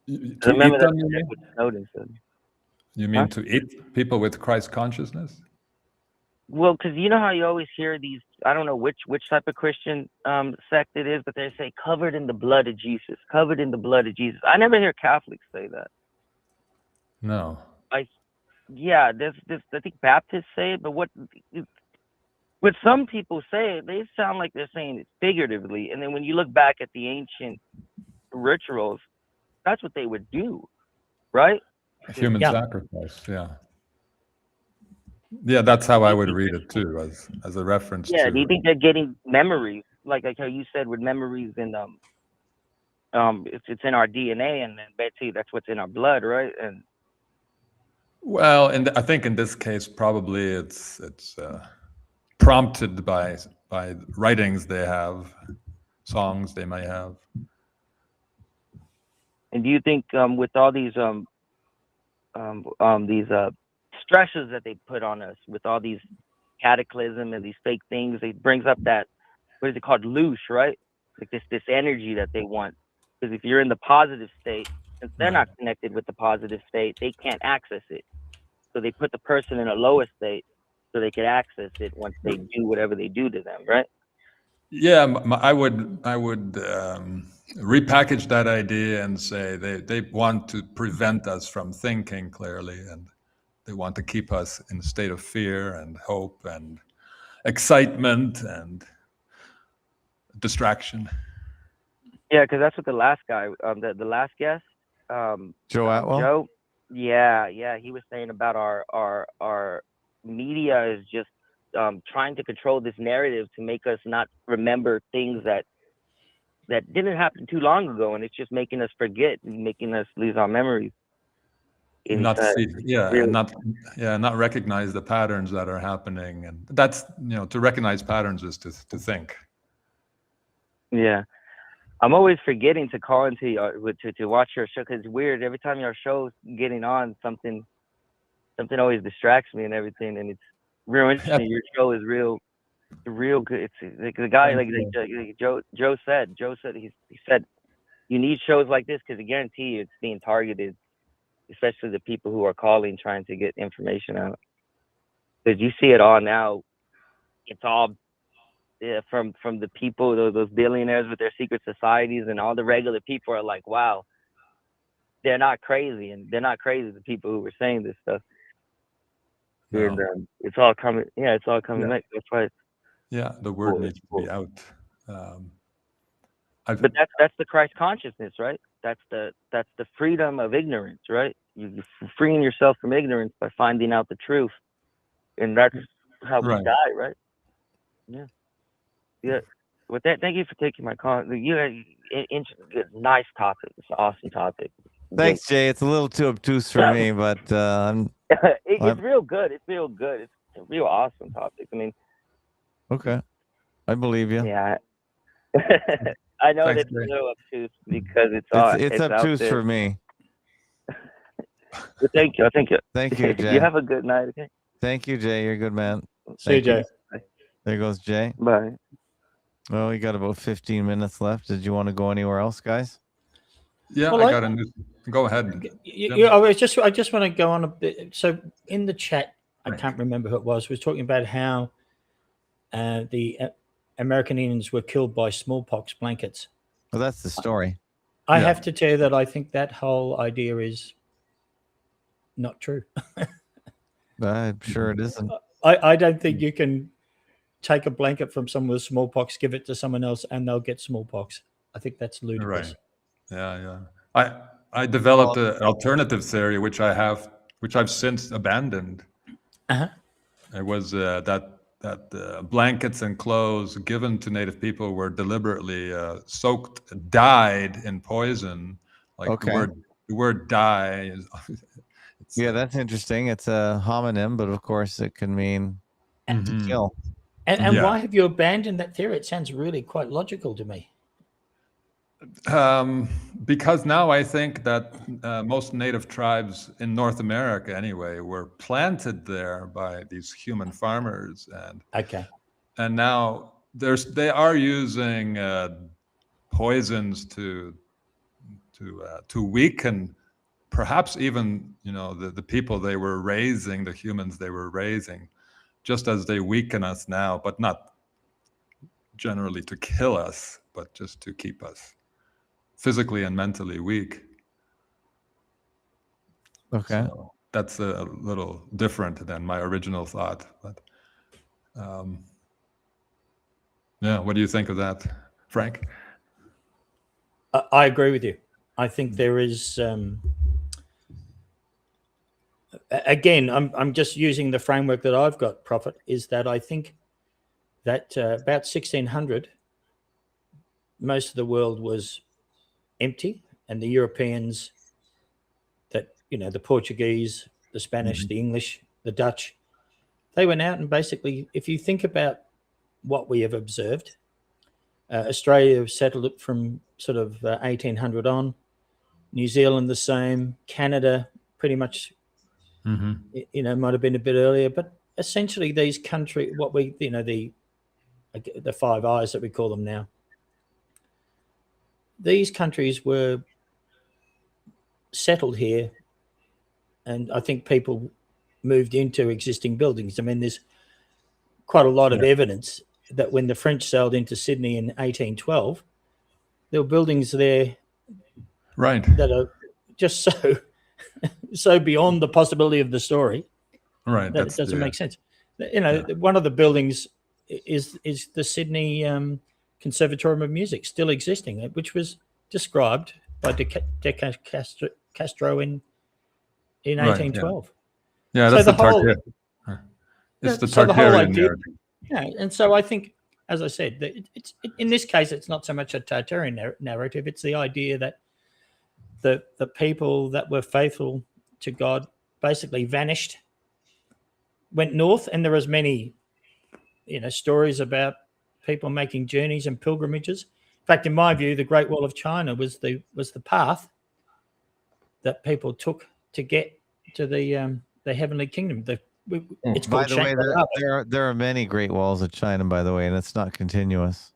To Remember eat that them, you mean? what Snowden said. You mean to eat people with Christ consciousness? Well, because you know how you always hear these, I don't know which type of Christian sect it is, but they say covered in the blood of Jesus, covered in the blood of Jesus. I never hear Catholics say that. No. There's I think Baptists say it, but what some people say, they sound like they're saying it figuratively. And then when you look back at the ancient rituals, that's what they would do, right? Human sacrifice, yeah. Yeah, that's how I would read it too, as a reference to. Yeah, do you think they're getting memories, like how you said with memories, and it's in our DNA, and then Betsy, that's what's in our blood, right? And well, and I think in this case, probably it's prompted by writings they have, songs they may have. And do you think with all these stresses that they put on us, with all these cataclysm and these fake things, it brings up that, what is it called, loosh, right? Like this energy that they want. Because if you're in the positive state, since they're not connected with the positive state, they can't access it. So they put the person in a lower state so they could access it once they do whatever they do to them, right? Yeah, I would repackage that idea and say they want to prevent us from thinking clearly, and they want to keep us in a state of fear and hope and excitement and distraction. Yeah, because that's what the last guy, the last guest, Joe Atwell? Joe, yeah, he was saying about our media is just trying to control this narrative to make us not remember things that didn't happen too long ago, and it's just making us forget and making us lose our memories. Not recognize the patterns that are happening, and that's, to recognize patterns is to think. Yeah, I'm always forgetting to call into to watch your show, because it's weird. Every time your show's getting on, something always distracts me and everything, and it's real interesting. Your show is real good. It's like the guy, like Joe said. He said you need shows like this because I guarantee you it's being targeted, especially the people who are calling trying to get information out. Because you see it all now. It's all from the people, those billionaires with their secret societies, and all the regular people are like, wow, they're not crazy, and they're not crazy, the people who were saying this stuff. No. And it's all coming. Yeah, it's all coming back. That's right. Yeah, the word needs to be out. But that's the Christ consciousness, right? That's the freedom of ignorance, right? You're freeing yourself from ignorance by finding out the truth, and that's how we Right. die, right? Yeah, yeah. With that, thank you for taking my call. Nice topic. It's an awesome topic. Thanks, Jay. It's a little too obtuse for me, but It's real good. It's real good. It's a real awesome topic. I mean, okay. I believe you. yeah. I know Thanks, that's Jay. a little obtuse because it's It's out obtuse there. for me. But thank you. Thank you. Thank you, Jay. You have a good night. Okay. Thank you, Jay. You're a good man. See you, Thank Jay. There goes Jay. Bye. Well, we got about 15 minutes left. Did you want to go anywhere else, guys? Yeah, Well, I got a new. Go ahead. I just want to go on a bit. So in the chat, I Right. can't remember who it was talking about how the American Indians were killed by smallpox blankets. Well, that's the story. I Yeah. have to tell you that I think that whole idea is not true. I'm sure it isn't. I don't think you can take a blanket from someone with smallpox, give it to someone else, and they'll get smallpox. I think that's ludicrous. Right. Yeah. I developed an alternative theory, which I've since abandoned. Uh-huh. It was that blankets and clothes given to Native people were deliberately dyed in poison. Like Okay. the word dye is. Yeah, that's interesting. It's a homonym, but of course it can mean to kill. And Yeah. why have you abandoned that theory? It sounds really quite logical to me. Because now I think that most native tribes in North America, anyway, were planted there by these human farmers, and now they are using poisons to weaken, perhaps even the people they were raising, the humans they were raising, just as they weaken us now, but not generally to kill us, but just to keep us physically and mentally weak. Okay. So that's a little different than my original thought. But yeah, what do you think of that, Frank? I agree with you. I think there is. Again, I'm just using the framework that I've got. Prophet is that I think that about 1600, most of the world was empty, and the Europeans, the Portuguese, the Spanish, the English, the Dutch, they went out and basically, if you think about what we have observed, Australia settled it from sort of 1800 on, New Zealand the same, Canada pretty much, might have been a bit earlier, but essentially these countries, what we, the Five Eyes that we call them now, these countries were settled here, and I think people moved into existing buildings. I mean, there's quite a lot of evidence that when the French sailed into Sydney in 1812, there were buildings there, right, that are just so beyond the possibility of the story, right, that it doesn't make sense. One of the buildings is the Sydney Conservatorium of Music, still existing, which was described by De Castro in 1812. Yeah, So that's the the whole- it's the so the whole Tartarian idea- narrative. Yeah, and so I think, as I said, that it's in this case, it's not so much a Tartarian narrative; it's the idea that the people that were faithful to God basically vanished, went north, and there was many, stories about people making journeys and pilgrimages. In fact, in my view, the Great Wall of China was the path that people took to get to the heavenly kingdom. It's By called the way, Shangri-La. there are many great walls of China, by the way, and it's not continuous.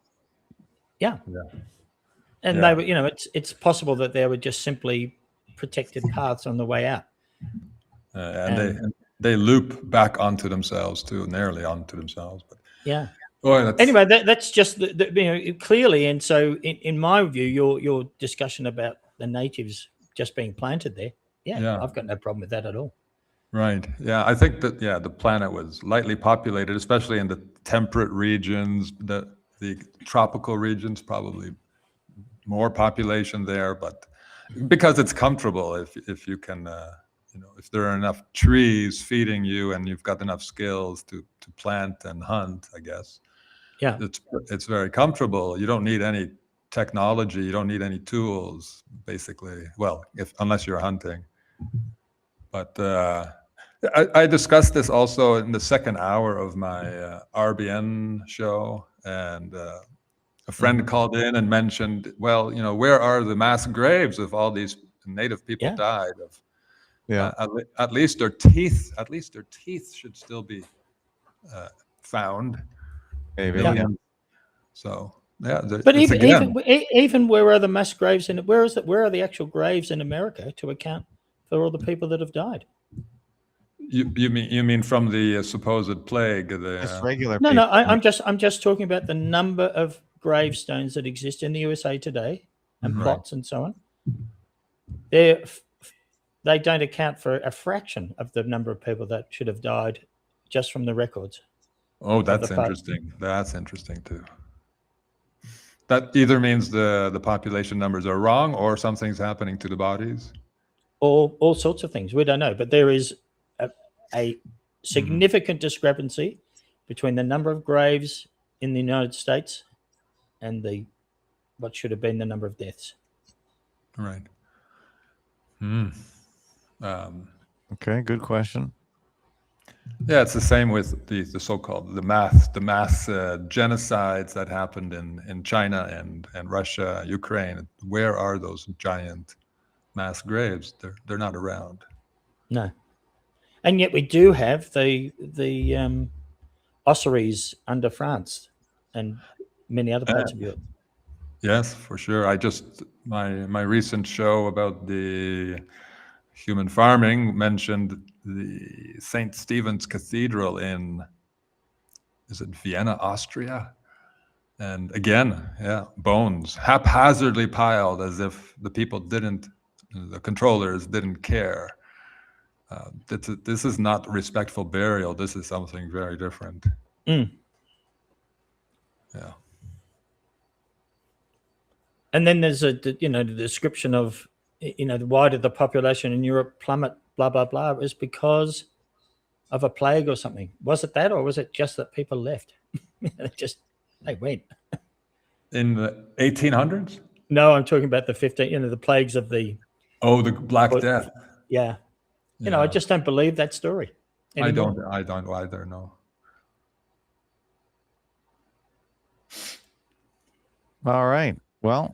Yeah. Yeah. And Yeah. they were, it's possible that they were just simply protected paths on the way out. And they loop back onto themselves too, nearly onto themselves. But Yeah. boy, Anyway, that's just clearly. And so, in my view, your discussion about the natives just being planted there, Yeah. I've got no problem with that at all. right, yeah, I think that the planet was lightly populated, especially in the temperate regions. The tropical regions probably more population there, but because it's comfortable, if you can, if there are enough trees feeding you and you've got enough skills to plant and hunt, I guess. Yeah. It's very comfortable. You don't need any technology. You don't need any tools, basically. Well, unless you're hunting. But I discussed this also in the second hour of my RBN show, and a friend called in and mentioned, well, where are the mass graves of all these native people died of? At least their teeth. At least their teeth should still be found. Maybe. Millions. So but even where are the mass graves in it? Where are the actual graves in America to account for all the people that have died? You mean from the supposed plague? Just regular No, people. I'm just talking about the number of gravestones that exist in the USA today and plots and so on. They don't account for a fraction of the number of people that should have died just from the records. Oh, that's interesting. That's interesting too. That either means the population numbers are wrong or something's happening to the bodies. All sorts of things. We don't know, but there is a significant discrepancy between the number of graves in the United States and what should have been the number of deaths. Right. Okay, good question. Yeah, it's the same with the so-called the mass genocides that happened in China and Russia, Ukraine. Where are those giant mass graves? They're not around. No, and yet we do have the ossuaries under France and many other parts of Europe. Yes, for sure. My recent show about the human farming mentioned the St. Stephen's Cathedral is it Vienna, Austria? And again, bones haphazardly piled as if the controllers didn't care. This is not respectful burial. This is something very different. Yeah. And then there's the description of, why did the population in Europe plummet, blah, blah, blah. It was because of a plague or something. Was it that, or was it just that people left? They went. In the 1800s? No, I'm talking about the the plagues of the... Oh, the Black Death. Yeah. I just don't believe that story anymore. I don't either, no. All right. Well,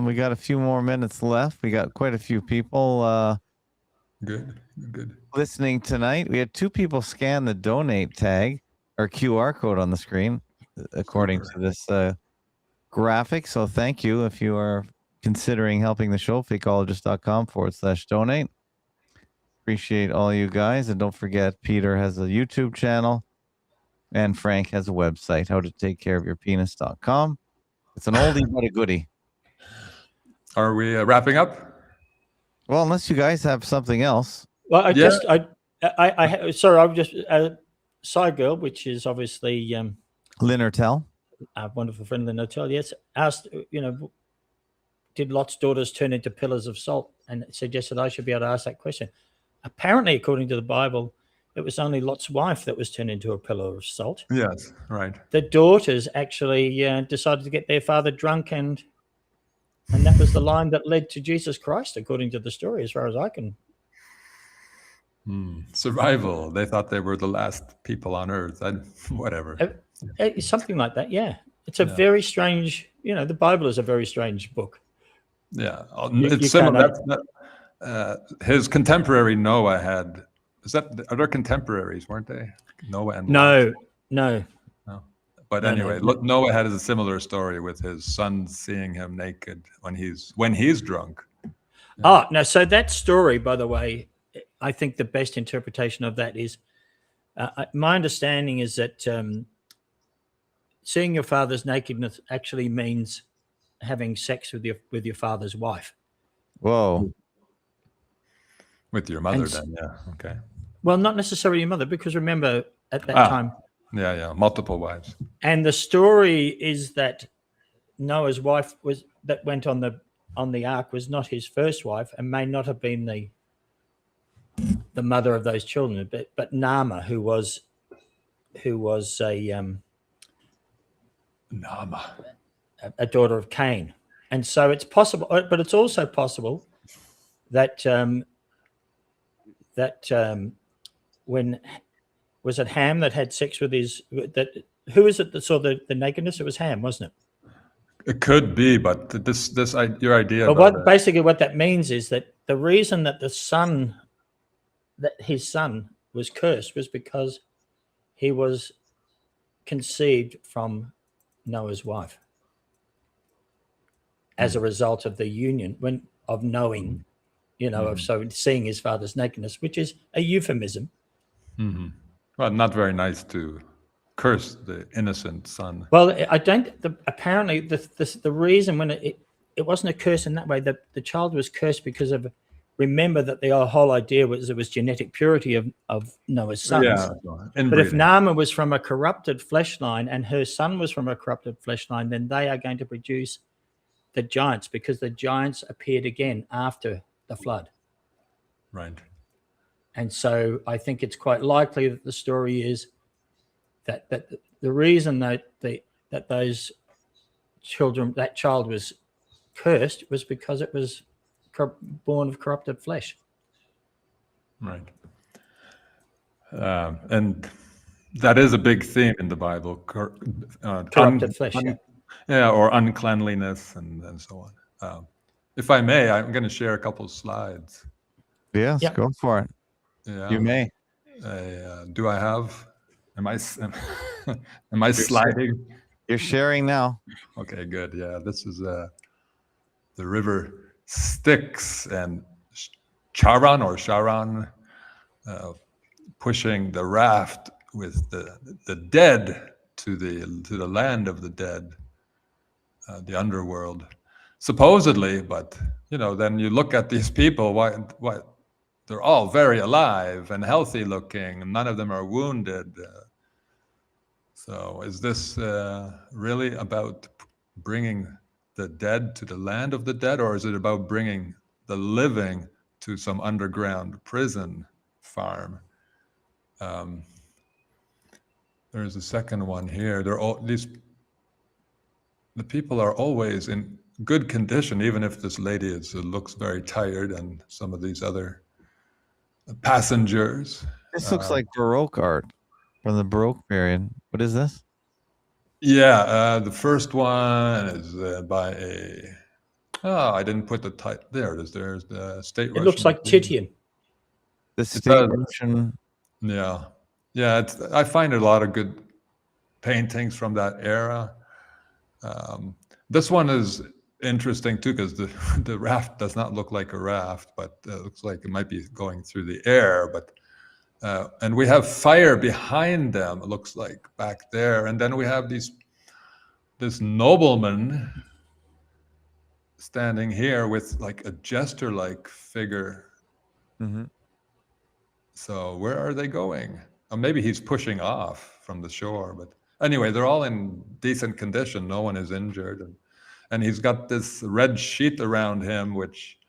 we got a few more minutes left. We got quite a few people good listening tonight. We had 2 people scan the donate tag or QR code on the screen, according to this graphic. So thank you if you are considering helping the show. Fakeologist.com/donate. Appreciate all you guys. And don't forget, Peter has a YouTube channel and Frank has a website, howtotakecareofyourpenis.com. It's an oldie but a goodie. Are we wrapping up? Well, unless you guys have something else. Well, I just Cygirl, which is obviously Lynn Ertel, a wonderful friend of Lynn Ertel, yes, asked, did Lot's daughters turn into pillars of salt, and suggested I should be able to ask that question. Apparently, according to the Bible, it was only Lot's wife that was turned into a pillar of salt. Yes, right. The daughters actually decided to get their father drunk, and that was the line that led to Jesus Christ, according to the story, as far as I can. Survival. They thought they were the last people on earth. Whatever. Something like that, yeah. It's a very strange, the Bible is a very strange book. Yeah. It's similar. His contemporary Noah had... Other contemporaries, weren't they? Noah and No. But anyway, Noah had a similar story with his son seeing him naked when he's drunk. Oh, no. So that story, by the way, I think the best interpretation of that is, my understanding is that seeing your father's nakedness actually means having sex with your father's wife. Whoa. With your mother, then, yeah. Okay. Well, not necessarily your mother, because remember at that time. Yeah, multiple wives. And the story is that Noah's wife that went on the ark was not his first wife, and may not have been the mother of those children, but Nama, who was Nama. a daughter of Cain. And so it's possible, but it's also possible that when was it Ham that had sex with who is it that saw the nakedness? It was Ham, wasn't it? It could be, but your idea. But basically what that means is that the reason that his son was cursed was because he was conceived from Noah's wife as a result of the union of knowing, of seeing his father's nakedness, which is a euphemism. Mm-hmm. Well, not very nice to curse the innocent son. Well, I don't. Apparently, the reason when it wasn't a curse in that way, the child was cursed because of. Remember that the whole idea was it was genetic purity of Noah's sons. Yeah, but if Nama was from a corrupted flesh line and her son was from a corrupted flesh line, then they are going to produce the giants, because the giants appeared again after the flood. Right. And so I think it's quite likely that the story is that the reason that that child was cursed was because it was born of corrupted flesh. Right. And that is a big theme in the Bible. Corrupted flesh. Yeah, or uncleanliness and so on. If I may, I'm going to share a couple of slides. Yes, go for it. Yeah. You may. Do I have? Am I sliding? You're sharing now. Okay, good. Yeah, this is the river Styx and Charon pushing the raft with the dead to the land of the dead, the underworld, supposedly. But then you look at these people. Why they're all very alive and healthy looking, and none of them are wounded. So is this really about bringing the dead to the land of the dead, or is it about bringing the living to some underground prison farm? There's a second one here. The people are always in good condition, even if this lady looks very tired, and some of these other passengers. This looks like Baroque art from the Baroque period. What is this? Yeah, the first one is by I didn't put the title. There it is. There's the state. It looks like Titian. The state Russian. Yeah. I find a lot of good paintings from that era. This one is interesting too, because the raft does not look like a raft, but it looks like it might be going through the air. But and we have fire behind them, it looks like, back there. And then we have this nobleman standing here with like a jester-like figure. Mm-hmm. So where are they going? Or maybe he's pushing off from the shore. But anyway, they're all in decent condition. No one is injured. And he's got this red sheet around him, which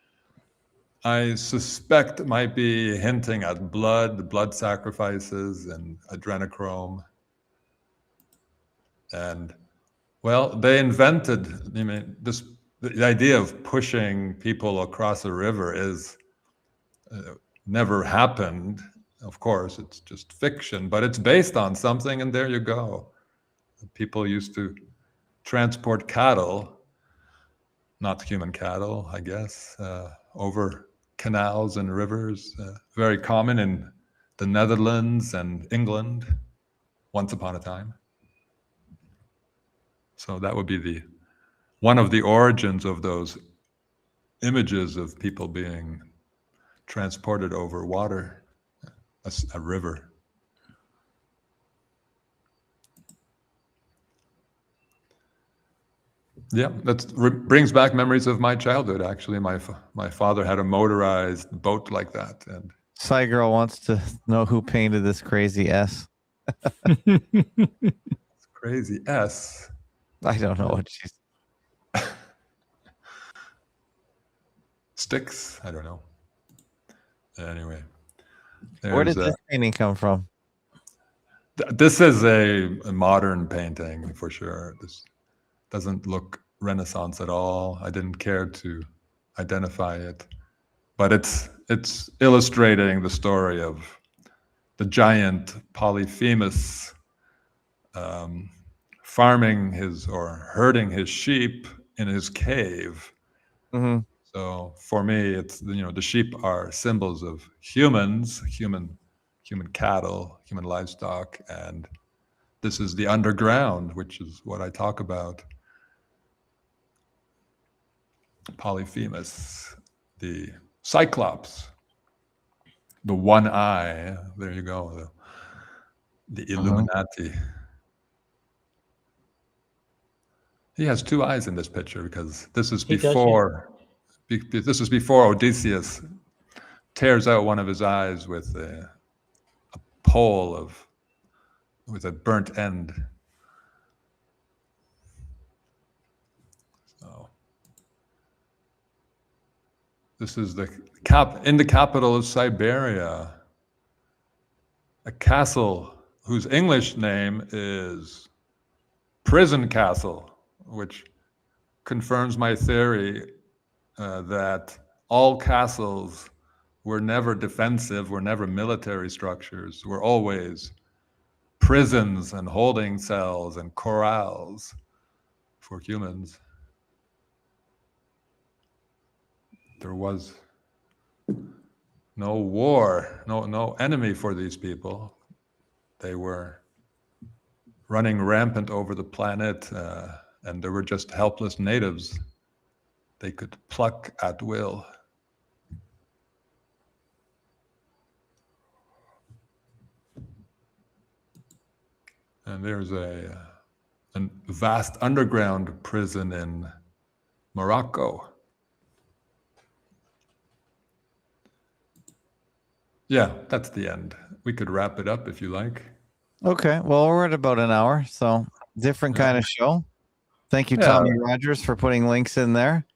I suspect might be hinting at blood sacrifices, and adrenochrome. And well, they invented, the idea of pushing people across a river is never happened. Of course, it's just fiction, but it's based on something, and there you go. People used to transport cattle, not human cattle, I guess, over canals and rivers, very common in the Netherlands and England once upon a time. So that would be one of the origins of those images of people being transported over water, a river. Yeah, that brings back memories of my childhood. Actually, my father had a motorized boat like that. And Psy Girl wants to know who painted this crazy S. Crazy S. I don't know what she's. sticks. I don't know. Anyway, Where did there's this painting come from? this is a modern painting for sure. This doesn't look Renaissance at all. I didn't care to identify it, but it's illustrating the story of the giant Polyphemus farming herding his sheep in his cave. Mm-hmm. So for me, it's the sheep are symbols of humans, human cattle, human livestock, and this is the underground, which is what I talk about. Polyphemus, the Cyclops, the one eye. There you go. The Illuminati. He has two eyes in this picture because this is before. This is before Odysseus tears out one of his eyes with a pole with a burnt end. So this is in the capital of Siberia, a castle whose English name is Prison Castle, which confirms my theory that all castles were never defensive, were never military structures, were always prisons and holding cells and corrals for humans. There was no war, no enemy for these people. They were running rampant over the planet, and there were just helpless natives they could pluck at will. And there's a vast underground prison in Morocco. Yeah, that's the end. We could wrap it up if you like. Okay. Well, we're at about an hour, so different kind of show. Thank you, Tommy Rogers, for putting links in there.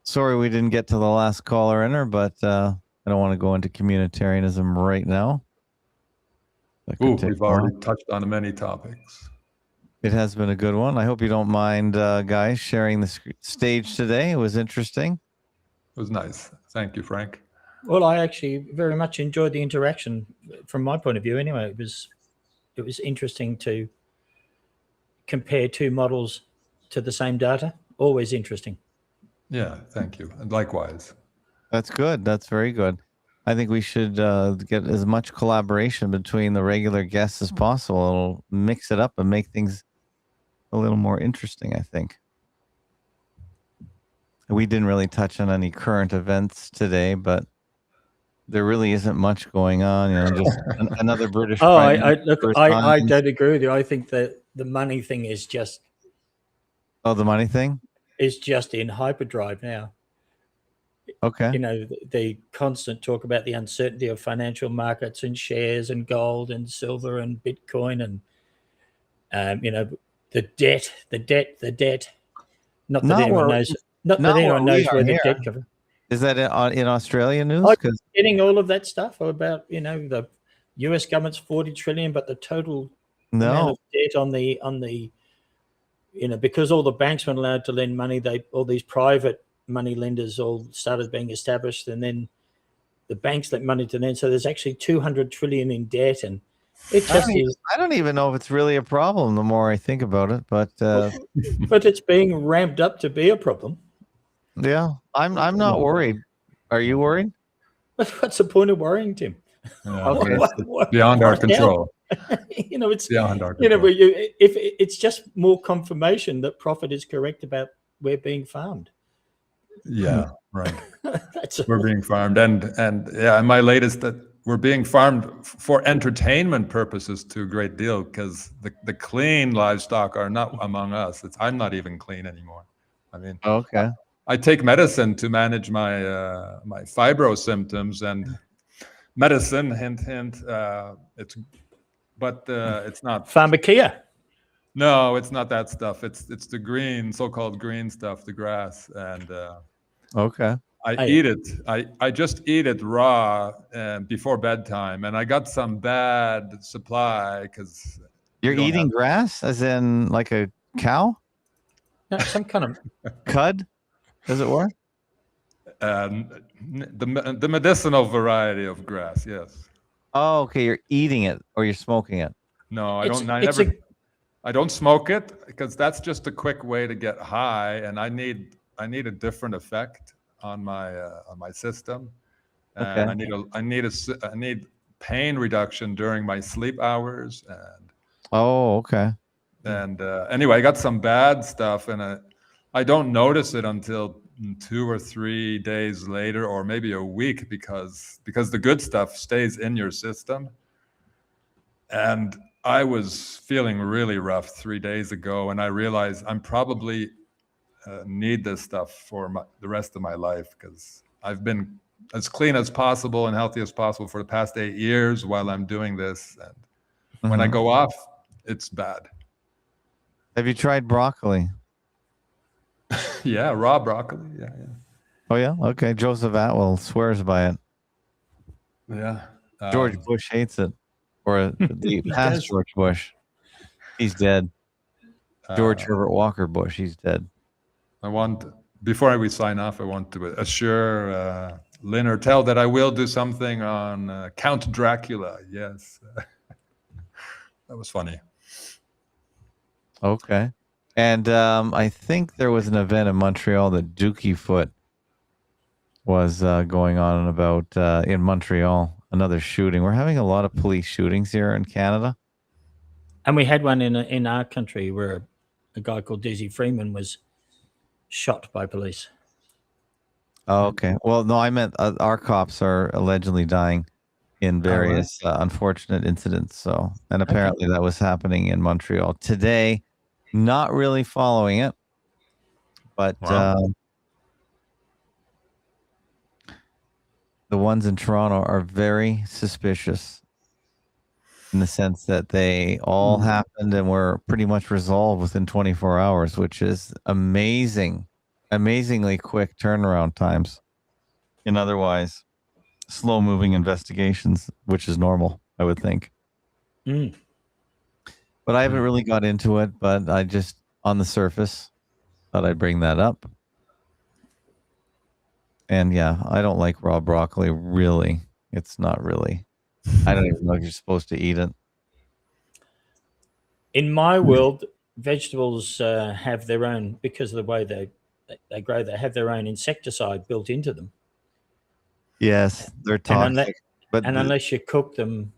Sorry we didn't get to the last caller in her, but I don't want to go into communitarianism right now. Ooh, we've already touched on many topics. It has been a good one. I hope you don't mind, guys, sharing the stage today. It was interesting. It was nice. Thank you, Frank. Well, I actually very much enjoyed the interaction from my point of view. Anyway, it was interesting to compare two models to the same data. Always interesting. Yeah, thank you. And likewise. That's good. That's very good. I think we should get as much collaboration between the regular guests as possible. It'll mix it up and make things a little more interesting, I think. We didn't really touch on any current events today, but there really isn't much going on. Just another British. I don't agree with you. I think that the money thing is just. Oh, the money thing is just in hyperdrive now. Okay. The constant talk about the uncertainty of financial markets and shares and gold and silver and Bitcoin and the debt. Not that anyone knows. Not that anyone knows where the debt comes from. Is that in Australia news? I'm getting all of that stuff about the U.S. government's $40 trillion, but the total amount of debt on the because all the banks weren't allowed to lend money, all these private money lenders all started being established, and then the banks lent money to them. So there's actually $200 trillion in debt, and it just is. I don't even know if it's really a problem. The more I think about it, but it's being ramped up to be a problem. Yeah, I'm not worried. Are you worried? What's the point of worrying, Tim? Okay, beyond our control. It's beyond our control. If it's just more confirmation that Prophet is correct about we're being farmed. Yeah, right. We're being farmed, and my latest that we're being farmed for entertainment purposes to a great deal, because the clean livestock are not among us. I'm not even clean anymore. I mean, okay. I take medicine to manage my my fibro symptoms, and medicine, hint, it's not pharmacia. No, it's not that stuff. It's the green, so-called green stuff, the grass, and okay. I eat it. I just eat it raw before bedtime, and I got some bad supply because You're eating grass, as in like a cow? No, some kind of Cud? Does it work? The medicinal variety of grass. Yes. Oh, okay. You're eating it or you're smoking it. No, I It's- don't. it's a- I don't smoke it because that's just a quick way to get high, and I need a different effect on my system, and Okay. I need pain reduction during my sleep hours, Oh, okay. and anyway, I got some bad stuff, and I don't notice it until 2 or 3 days later, or maybe a week, because the good stuff stays in your system, and I was feeling really rough 3 days ago, and I realized I'm probably need this stuff for the rest of my life, because I've been as clean as possible and healthy as possible for the past 8 years while I'm doing this. And when I go off, it's bad. Have you tried broccoli? Yeah, raw broccoli. Yeah. Oh, yeah? Okay. Joseph Atwell swears by it. Yeah. George Bush hates it. Or the past George Bush. He's dead. George Herbert Walker Bush. He's dead. Before we sign off, I want to assure Lynn Ertel that I will do something on Count Dracula. Yes. That was funny. Okay. And I think there was an event in Montreal that Dookie Foot was going on about in Montreal. Another shooting. We're having a lot of police shootings here in Canada. And we had one in our country where a guy called Dizzy Freeman was shot by police. Oh, okay. Well, no, I meant our cops are allegedly dying in various unfortunate incidents. So, and apparently that was happening in Montreal today. Not really following it, but the ones in Toronto are very suspicious in the sense that they all happened and were pretty much resolved within 24 hours, which is amazingly quick turnaround times in otherwise slow moving investigations, which is normal, I would think. But I haven't really got into it, but I just, on the surface, thought I'd bring that up. And yeah, I don't like raw broccoli, really. It's not really. I don't even know if you're supposed to eat it. In my world, vegetables have their own, because of the way they grow, they have their own insecticide built into them. Yes, they're toxic. Unless you cook them,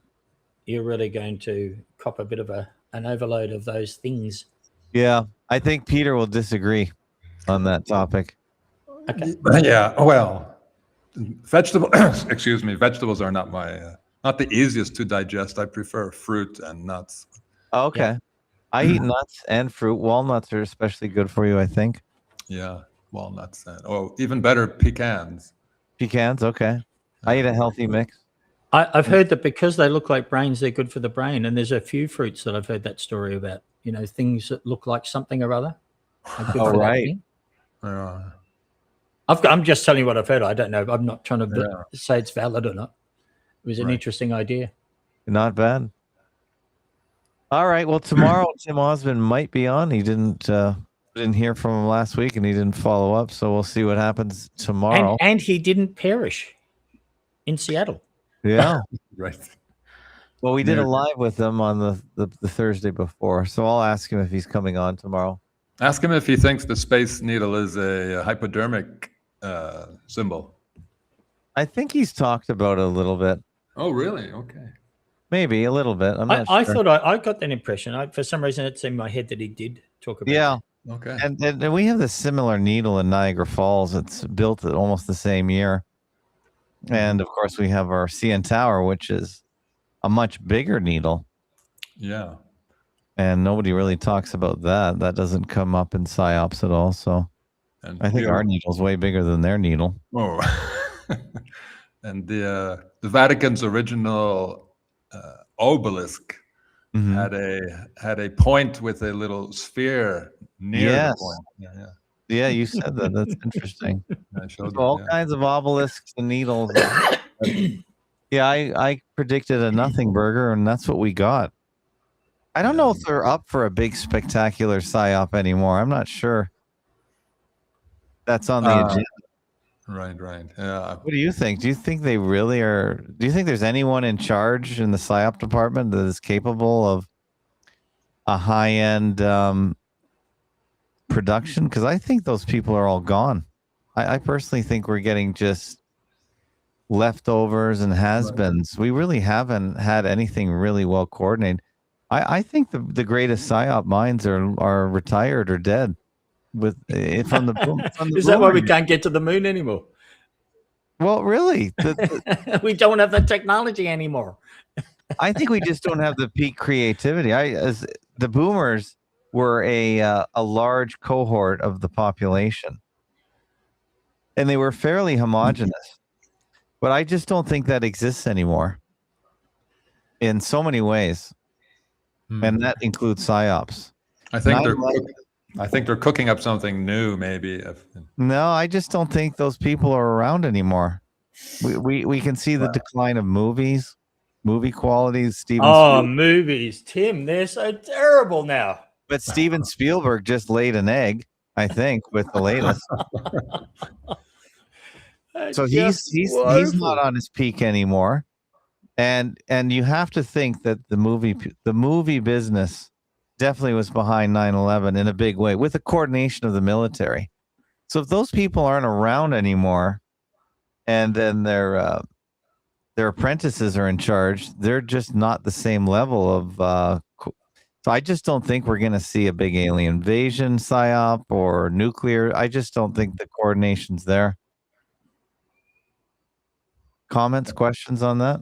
you're really going to cop a bit of an overload of those things. Yeah, I think Peter will disagree on that topic. Okay. Yeah, well, vegetables are not not the easiest to digest. I prefer fruit and nuts. Okay. Yeah. I eat nuts and fruit. Walnuts are especially good for you, I think. Yeah, walnuts and even better, pecans. Pecans, okay. I eat a healthy mix. I've heard that because they look like brains, they're good for the brain. And there's a few fruits that I've heard that story about. You know, things that look like something or other are good for that thing. I'm just telling you what I've heard. I don't know. I'm not trying to say it's valid or not. It was an interesting idea. Not bad. All right. Well, tomorrow Tim Osmond might be on. He didn't hear from him last week, and he didn't follow up. So we'll see what happens tomorrow. And he didn't perish in Seattle. Yeah. Right. Well, we did a live with him on the Thursday before, so I'll ask him if he's coming on tomorrow. Ask him if he thinks the Space Needle is a hypodermic symbol. I think he's talked about it a little bit. Oh, really? Okay. Maybe a little bit. I'm not sure. I thought I got that impression. For some reason, it's in my head that he did talk about it. Yeah. Okay. And we have the similar needle in Niagara Falls. It's built at almost the same year. And of course, we have our CN Tower, which is a much bigger needle. Yeah. And nobody really talks about that. That doesn't come up in PSYOPs at all. So I think our needle's way bigger than their needle. Oh. And the Vatican's original obelisk had a point with a little sphere near the point. Yeah. Yeah, you said that. That's interesting. I showed So all it. kinds of obelisks and needles. Yeah, I predicted a nothing burger, and that's what we got. I don't know if they're up for a big spectacular psyop anymore. I'm not sure. That's on the agenda. Right. Yeah. What do you think? Do you think they really are? Do you think there's anyone in charge in the psyop department that is capable of a high-end production? Because I think those people are all gone. I personally think we're getting just leftovers and has-beens. We really haven't had anything really well coordinated. I think the greatest psyop minds are retired or dead with from the boom. From the Is that why we boomers. can't get to the moon anymore? Well, really, We don't have the technology anymore. I think we just don't have the peak creativity. As the boomers were a large cohort of the population, and they were fairly homogenous. But I just don't think that exists anymore in so many ways, and that includes psyops. I think they're cooking up something new, maybe. No, I just don't think those people are around anymore. We can see the decline of movies, movie qualities. Movies, Tim, they're so terrible now. But Steven Spielberg just laid an egg, I think, with the latest. So he's not on his peak anymore, and you have to think that the movie business definitely was behind 9/11 in a big way with the coordination of the military. So if those people aren't around anymore, and then their apprentices are in charge, they're just not the same level of. So I just don't think we're going to see a big alien invasion psyop or nuclear. I just don't think the coordination's there. Comments, questions on that?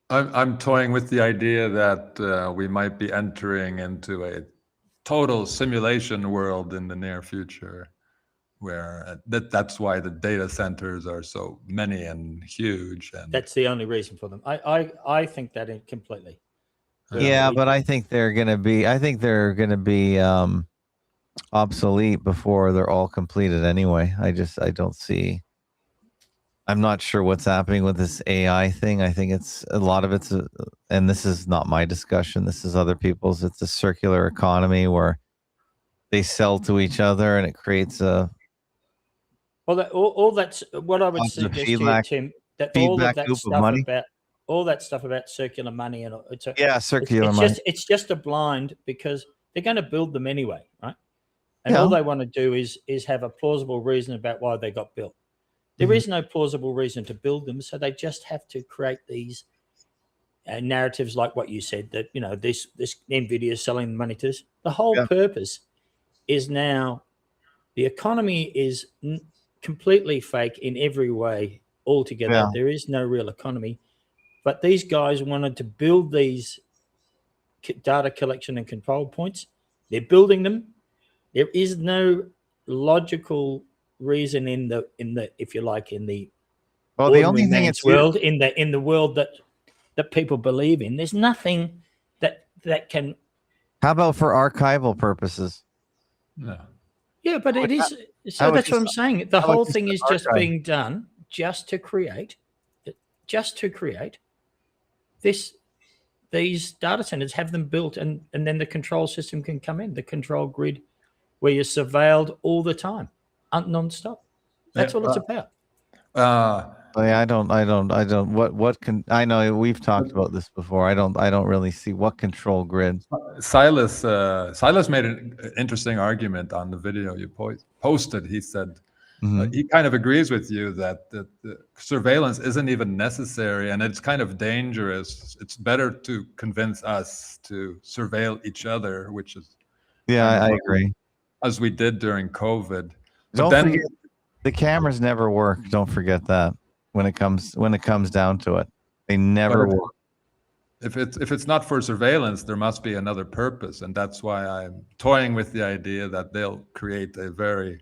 I'm toying with the idea that we might be entering into a total simulation world in the near future, where that's why the data centers are so many and huge. And that's the only reason for them. I think that completely. Yeah, but I think they're going to be. Obsolete before they're all completed anyway. I don't see. I'm not sure what's happening with this AI thing. I think it's a lot of it's, and this is not my discussion. This is other people's. It's a circular economy where they sell to each other, and it creates a. Well, all that's what I would suggest to you, Tim. That all of that stuff all that stuff about circular money and circular money. It's just a blind because they're going to build them anyway, right? And all they want to do is have a plausible reason about why they got built. There is no plausible reason to build them, so they just have to create these narratives like what you said, that this NVIDIA is selling money to this. The whole purpose is now the economy is completely fake in every way altogether. Yeah. There is no real economy, but these guys wanted to build these data collection and control points. They're building them. There is no logical reason in the if you like in the the only thing it's world in the world that people believe in. There's nothing that can. How about for archival purposes? No. Yeah, but it is. So that's what I'm saying. The whole thing is just being done just to create these data centers, have them built, and then the control system can come in, the control grid, where you're surveilled all the time, non-stop. That's all it's about. I don't. What can I know? We've talked about this before. I don't really see what control grid. Silas made an interesting argument on the video you posted. He said he kind of agrees with you that the surveillance isn't even necessary, and it's kind of dangerous. It's better to convince us to surveil each other, which is I agree, as we did during COVID. Don't forget, the cameras never work. Don't forget that. When it comes down to it, they never work. If it's not for surveillance, there must be another purpose, and that's why I'm toying with the idea that they'll create a very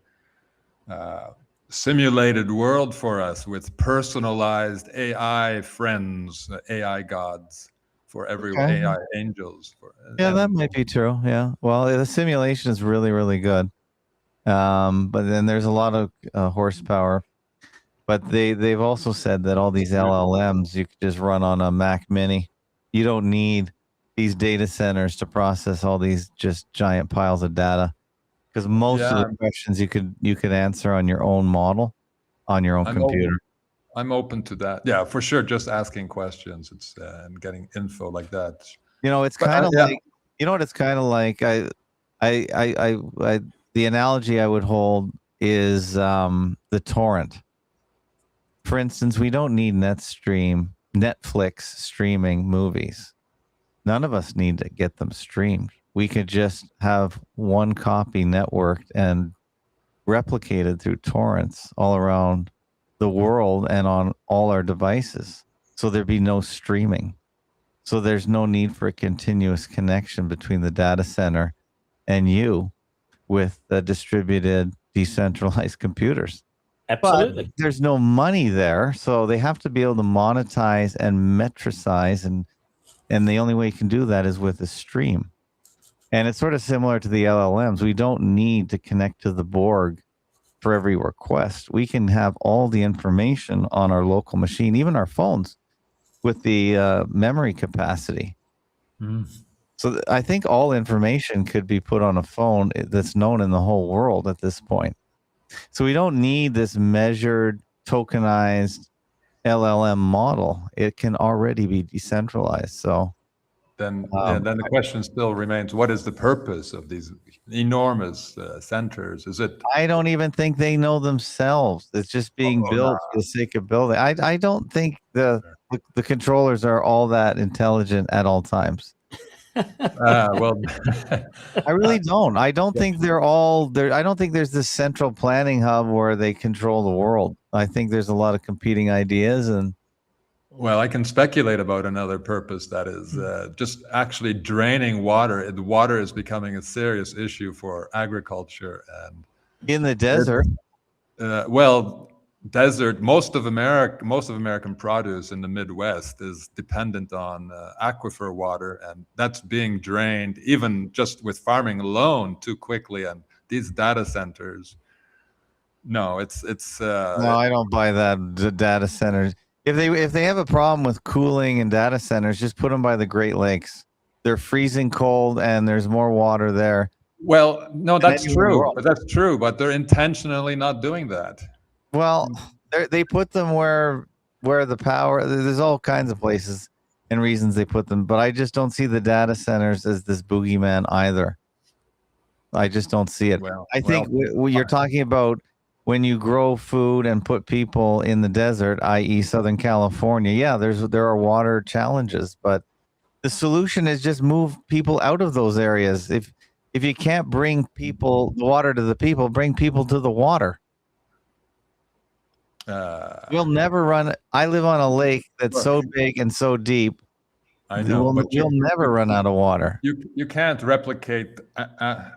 simulated world for us with personalized AI friends, AI gods for everyone, AI angels. That might be true. Yeah. Well, the simulation is really, really good. But then there's a lot of horsepower. But they've also said that all these LLMs you could just run on a Mac Mini. You don't need these data centers to process all these just giant piles of data, because most of the questions you could answer on your own model, on your own computer. I'm open to that. Yeah, for sure. Just asking questions, it's and getting info like that. It's kind of like, what it's kind of like. The analogy I would hold is the torrent. For instance, we don't need Netflix streaming movies. None of us need to get them streamed. We could just have one copy networked and replicated through torrents all around the world and on all our devices. So there'd be no streaming. So there's no need for a continuous connection between the data center and you with the distributed, decentralized computers. Absolutely. But there's no money there, so they have to be able to monetize and metricize, and the only way you can do that is with a stream. And it's sort of similar to the LLMs. We don't need to connect to the Borg for every request. We can have all the information on our local machine, even our phones, with the memory capacity. So I think all information could be put on a phone that's known in the whole world at this point. So we don't need this measured, tokenized LLM model. It can already be decentralized. So then the question still remains: what is the purpose of these enormous centers? Is it? I don't even think they know themselves. It's just being built for the sake of building. I don't think the controllers are all that intelligent at all times. Well, I really don't. I don't think they're all there. I don't think there's this central planning hub where they control the world. I think there's a lot of competing ideas. And well, I can speculate about another purpose, that is just actually draining water. The water is becoming a serious issue for agriculture and in the desert. Desert. Most of American produce in the Midwest is dependent on aquifer water, and that's being drained even just with farming alone too quickly. And these data centers, no, it's no, I don't buy that. The data centers, if they have a problem with cooling in data centers, just put them by the Great Lakes. They're freezing cold, and there's more water there. Well, no, that's true. But that's true. But they're intentionally not doing that. Well, they put them where the power. There's all kinds of places and reasons they put them, but I just don't see the data centers as this boogeyman either. I just don't see it. I think you're talking about when you grow food and put people in the desert, i.e., Southern California. Yeah, there are water challenges, but the solution is just move people out of those areas. If you can't bring the water to the people, bring people to the water. We'll never run. I live on a lake that's so big and so deep. I know, but you'll never run out of water. You can't replicate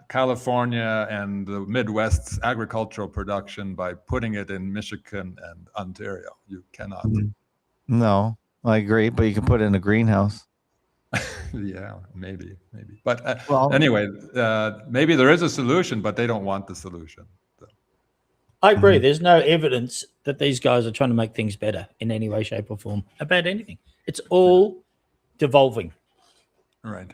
California and the Midwest's agricultural production by putting it in Michigan and Ontario. You cannot. No, I agree, but you can put it in a greenhouse. Yeah, maybe. But anyway, maybe there is a solution, but they don't want the solution. So. I agree. There's no evidence that these guys are trying to make things better in any way, shape, or form about anything. It's all devolving. Right.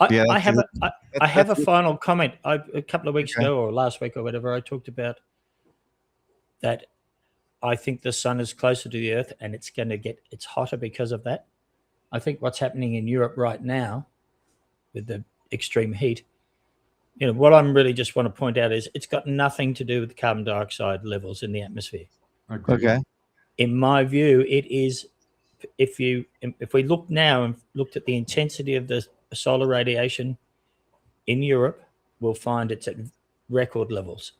I have a final comment. A couple of weeks ago, or last week, or whatever, I talked about that. I think the sun is closer to the Earth, and it's hotter because of that. I think what's happening in Europe right now, with the extreme heat, what I'm really just want to point out is it's got nothing to do with the carbon dioxide levels in the atmosphere. Okay. In my view, it is. If we look now and looked at the intensity of the solar radiation in Europe, we'll find it's at record levels.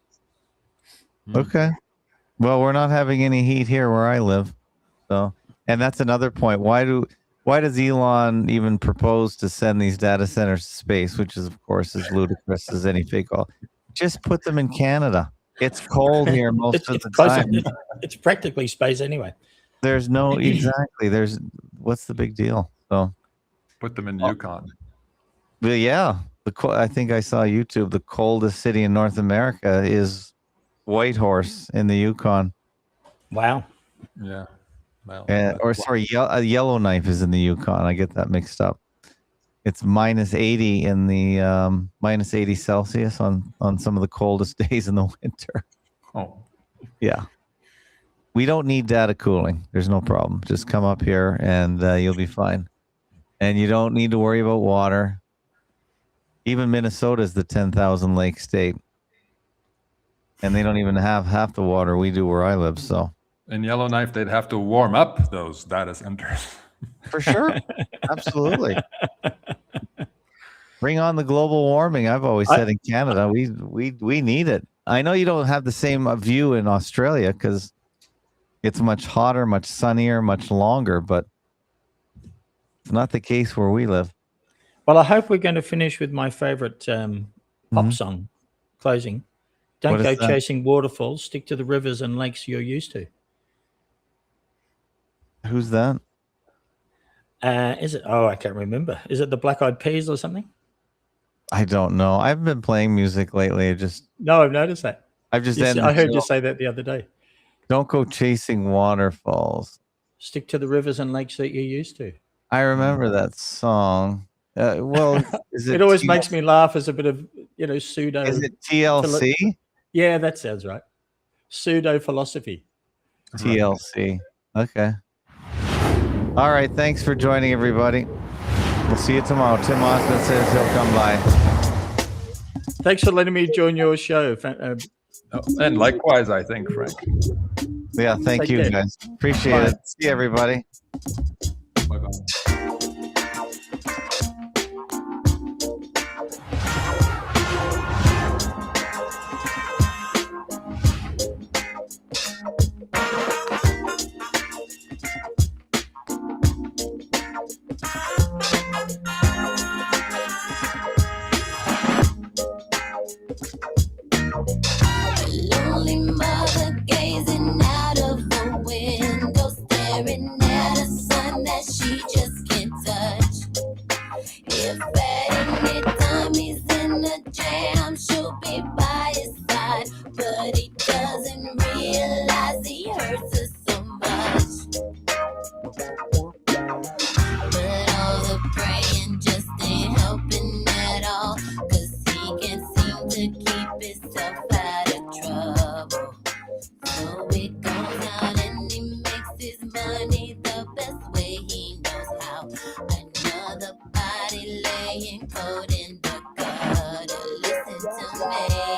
Okay. Well, we're not having any heat here where I live. So, and that's another point. Why does Elon even propose to send these data centers to space, which is, of course, as ludicrous as any fake oil? Just put them in Canada. It's cold here most of the time. It's practically space anyway. There's no what's the big deal? So put them in Yukon. But yeah, I think I saw YouTube. The coldest city in North America is Whitehorse in the Yukon. Wow. Yeah. Well, Yellowknife is in the Yukon. I get that mixed up. It's minus 80 in the minus 80 Celsius on some of the coldest days in the winter. oh, Yeah. We don't need data cooling. There's no problem. Just come up here and you'll be fine. And you don't need to worry about water. Even Minnesota is the 10,000 lake state. And they don't even have half the water we do where I live. So in Yellowknife, they'd have to warm up those data centers. for sure. Absolutely. Bring on the global warming. I've always said in Canada, we need it. I know you don't have the same view in Australia because it's much hotter, much sunnier, much longer, but it's not the case where we live. Well, I hope we're going to finish with my favorite pop song closing. Don't go chasing waterfalls. Stick to the rivers and lakes you're used to. Who's that? Is it? Oh, I can't remember. Is it the Black Eyed Peas or something? I don't know. I've been playing music lately. No, I've noticed that. I've just I heard you say that the other day. Don't go chasing waterfalls. Stick to the rivers and lakes that you're used to. I remember that song. Well, is it? It always makes me laugh as a bit of pseudo. Is it TLC? Yeah, that sounds right. Pseudo philosophy. TLC. Okay. All right. Thanks for joining, everybody. We'll see you tomorrow. Tim Austin says he'll come by. Thanks for letting me join your show. And likewise, I think, Frank. Yeah, thank you, guys. Appreciate it. See you, everybody. Bye-bye. Lonely mother gazing out of the window, staring at a sun that she just can't touch. If at any time he's in a jam, she'll be by his side, but he doesn't realize he hurts her so much. But all the praying just ain't helping at all, 'cause he can't seem to keep himself out of trouble. So he goes out and he makes his money the best way he knows how. Another body laying cold in the gutter. Listen to me.